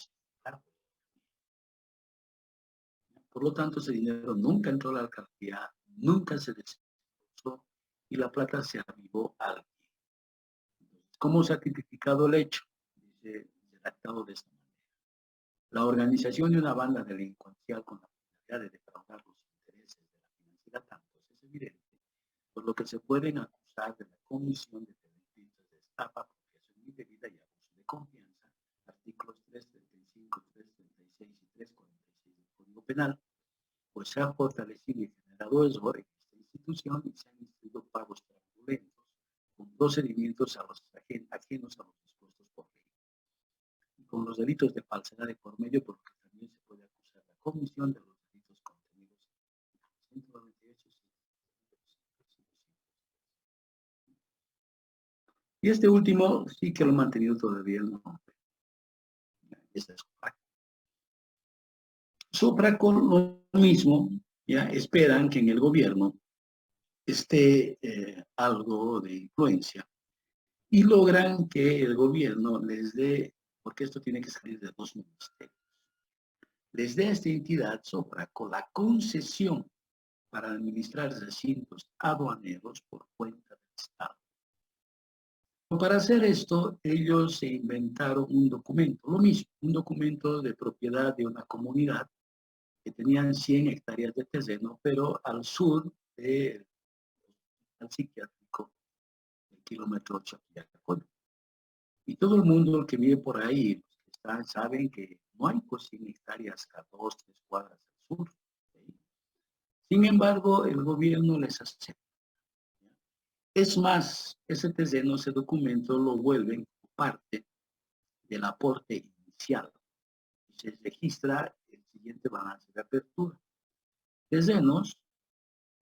Por lo tanto, ese dinero nunca entró a la alcaldía, nunca se desembolsó y la plata se avivó a alguien. ¿Cómo se ha tipificado el hecho? Dice redactado de esta manera. La organización de una banda delincuencial con la finalidad de defraudar los intereses de la financiera tantos es evidente, por lo que se pueden acusar de la comisión de delitos de estafa, apropiación indebida y abuso de confianza, artículos 335, 336 y 346 del Código Penal, pues se ha fortalecido y generado error en esta institución y se han instruido pagos fraudulentos con procedimientos ajenos a los dispuestos por ley. Y con los delitos de falsedad de por medio, porque también se puede acusar la comisión de los delitos contenidos en el 198. Y este último sí que lo ha mantenido todavía el nombre. Esta es Sopra con lo mismo, ya esperan que en el gobierno esté algo de influencia y logran que el gobierno les dé, porque esto tiene que salir de dos ministerios, les dé a esta entidad Sopra con la concesión para administrar recintos aduaneros por cuenta del Estado. Para hacer esto, ellos se inventaron un documento, lo mismo, un documento de propiedad de una comunidad que tenían 100 hectáreas de terreno, pero al sur del psiquiátrico, el kilómetro 8. Y todo el mundo que vive por ahí, los que están, saben que no hay pues 100 hectáreas a 2, 3 cuadras al sur. ¿Sí? Sin embargo, el gobierno les acepta. Es más, ese terreno, ese documento lo vuelven parte del aporte inicial. Se registra el siguiente balance de apertura. Terrenos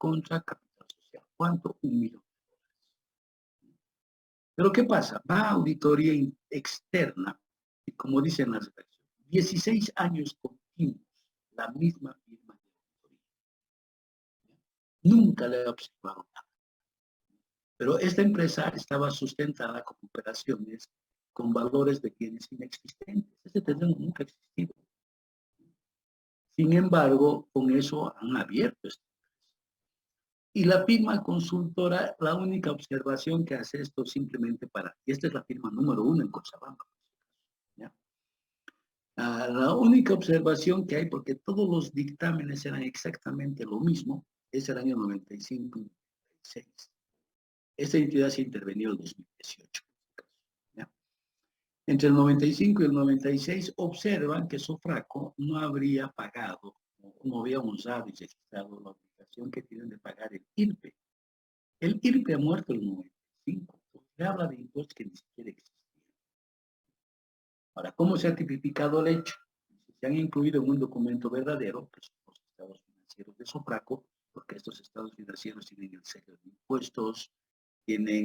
contra capital social. ¿Cuánto? $1.000.000. Pero ¿qué pasa? Va a auditoría externa y como dicen las versiones, 16 años continuos, la misma firma de auditoría. Nunca le ha observado nada. Pero esta empresa estaba sustentada con operaciones con valores de bienes inexistentes. Ese terreno nunca ha existido. Sin embargo, con eso han abierto esta empresa. Y la firma consultora, la única observación que hace esto simplemente para, y esta es la firma número 1 en Cochabamba, ¿ya? La única observación que hay, porque todos los dictámenes eran exactamente lo mismo, es el año 95 y 96. Esta entidad se intervenió en 2018. ¿Ya? Entre el 95 y el 96 observan que Sofraco no habría pagado, no había usado y registrado la obligación que tienen de pagar el IRPE. El IRPE ha muerto en el 95, porque habla de impuestos que ni siquiera existían. Ahora, ¿cómo se ha tipificado el hecho? Se han incluido en un documento verdadero, que son los estados financieros de Sofraco, porque estos estados financieros tienen el sello de impuestos,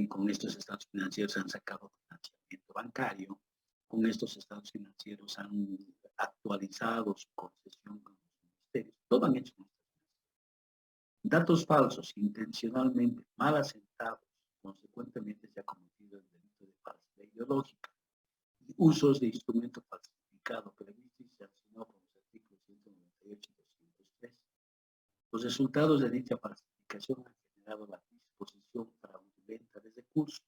con estos estados financieros han sacado financiamiento bancario, con estos estados financieros han actualizado su concesión con los ministerios, todo han hecho. Datos falsos, intencionalmente mal asentados, consecuentemente se ha cometido el delito de falsedad ideológica. Y usos de instrumento falsificado previsto y sancionado por los artículos 198 y 203. Los resultados de dicha falsificación han generado la disposición fraudulenta de recursos,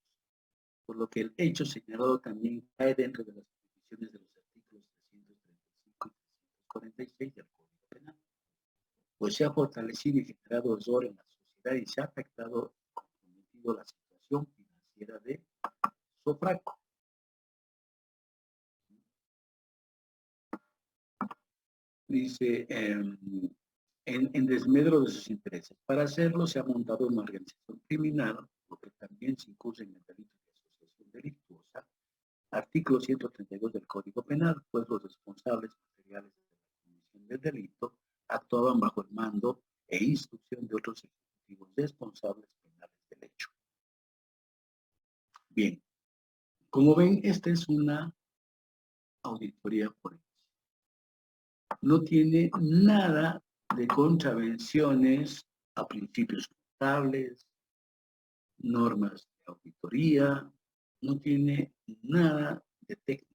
por lo que el hecho señalado también cae dentro de las prohibiciones de los artículos 335 y 346 del Código Penal, pues se ha fortalecido y generado error en la sociedad y se ha afectado y comprometido la situación financiera de Sofraco. Dice, en desmedro de sus intereses. Para hacerlo se ha montado una organización criminal, lo que también se incurre en el delito de asociación delictuosa, artículo 132 del Código Penal, pues los responsables materiales de la comisión del delito actuaban bajo el mando e instrucción de otros ejecutivos responsables penales del hecho. Bien, como ven, esta es una auditoría forense. No tiene nada de contravenciones a principios contables, normas de auditoría, no tiene nada de técnico.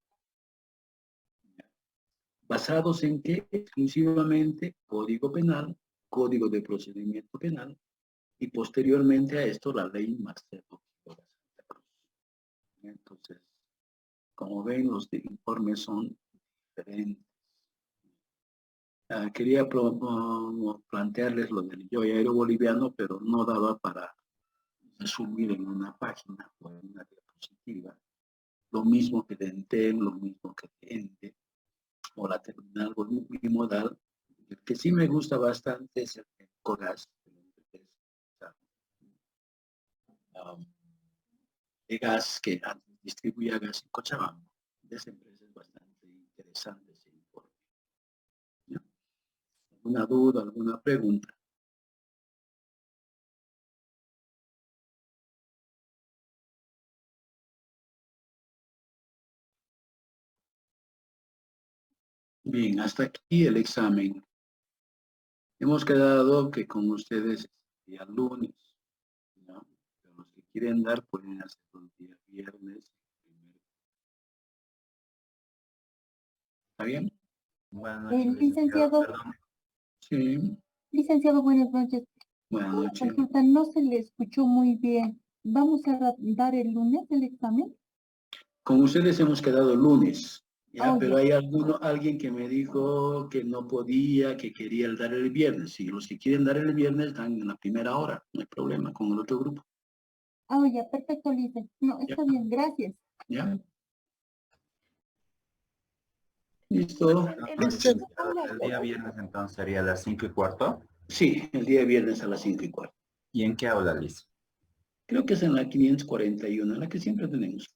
¿Basados en qué? Exclusivamente Código Penal, Código de Procedimiento Penal y posteriormente a esto la Ley Marcelo Quiroga Santa Cruz. Entonces, como ven, los informes son diferentes. Quería plantearles lo del yo aéreo boliviano, pero no daba para resumir en una página o en una diapositiva. Lo mismo que de Entel, lo mismo que de Ente, o la terminal bimodal. El que sí me gusta bastante es el de Cogas, de gas que distribuía gas en Cochabamba. De esa empresa es bastante interesante ese informe. ¿Ya? ¿Alguna duda, alguna pregunta? Bien, hasta aquí el examen. Hemos quedado que con ustedes el día lunes, ¿no? Pero los que quieren dar pueden hacerlo el día viernes. ¿Está bien? Buenas noches, licenciado. Sí. Licenciado, buenas noches. Buenas noches. Disculpa, no se le escuchó muy bien. ¿Vamos a dar el lunes el examen? Con ustedes hemos quedado el lunes, ¿ya? Oh, Pero ya. hay alguien que me dijo que no podía, que quería dar el viernes. Si los que quieren dar el viernes dan en la primera hora, no hay problema con el otro grupo. Oh, ya, perfecto, Lice. No, está bien, gracias. ¿Ya? Listo. El día viernes entonces sería a las 5:15. Sí, el día viernes a las 5:15. ¿Y en qué aula, Liz? Creo que es en la 541, en la que siempre tenemos.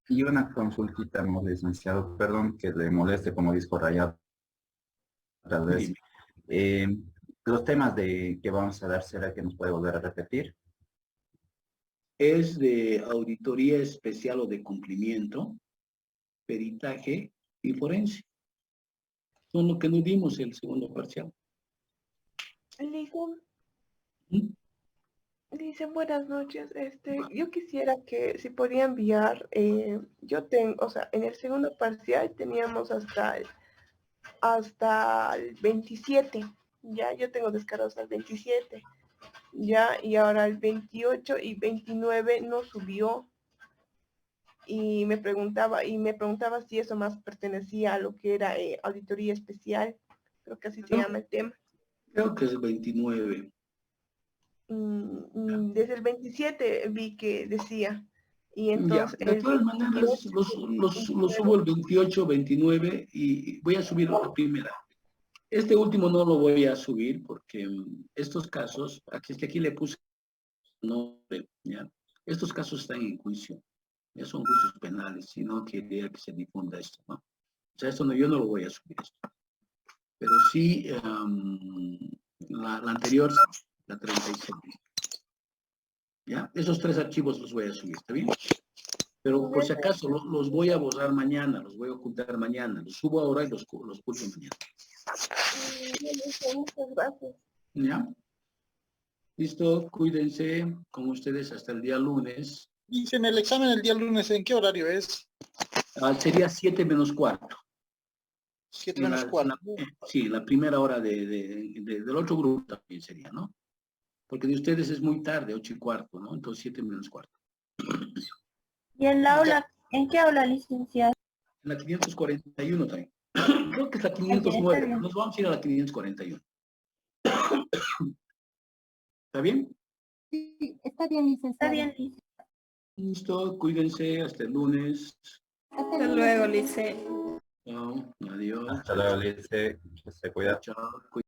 Y una consultita, ¿no, licenciado? Perdón que le moleste como disco rayado otra vez. Los temas que vamos a dar, ¿será que nos puede volver a repetir? Es de auditoría especial o de cumplimiento, peritaje y forense. Son lo que nos dimos el segundo parcial. ¿Mm? Dicen buenas noches. Yo quisiera que si podía enviar, yo tengo, o sea, en el segundo parcial teníamos hasta el 27, ya yo tengo descargado hasta el 27, ya, y ahora el 28 y 29 no subió, y me preguntaba si eso más pertenecía a lo que era auditoría especial, creo que así se llama el tema. Creo que es el 29. Desde el 27 vi que decía, y Ya, entonces de todas maneras, los subo el 28, 29 y voy a subir la primera. Este último no lo voy a subir porque estos casos, aquí le puse nombre, ¿ya? Estos casos están en juicio, ya son juicios penales, y no quería que se difunda esto, ¿no? O sea, esto no, yo no lo voy a subir esto. Pero sí, la anterior, la 36. ¿Ya? Esos 3 archivos los voy a subir, ¿está bien? Pero por si acaso los voy a borrar mañana, los voy a ocultar mañana. Los subo ahora y los oculto mañana. Muchas gracias. ¿Ya? Listo, cuídense con ustedes hasta el día lunes. Dicen el examen el día lunes, ¿en qué horario es? Sería 7:15. 7:15. Sí, la primera hora del otro grupo también sería, ¿no? Porque de ustedes es muy tarde, 8:15, ¿no? Entonces 7:15. ¿Y en la aula, en qué aula, licenciado? En la 541 también. Creo que es la Está 509. bien. Nos vamos a ir a la 541. ¿Está bien? Sí, está bien, licenciado. Está bien, Lice. Listo, cuídense, hasta el lunes. Hasta luego, Lice. Chao, adiós. Hasta luego, Lice. Se cuida. Chao.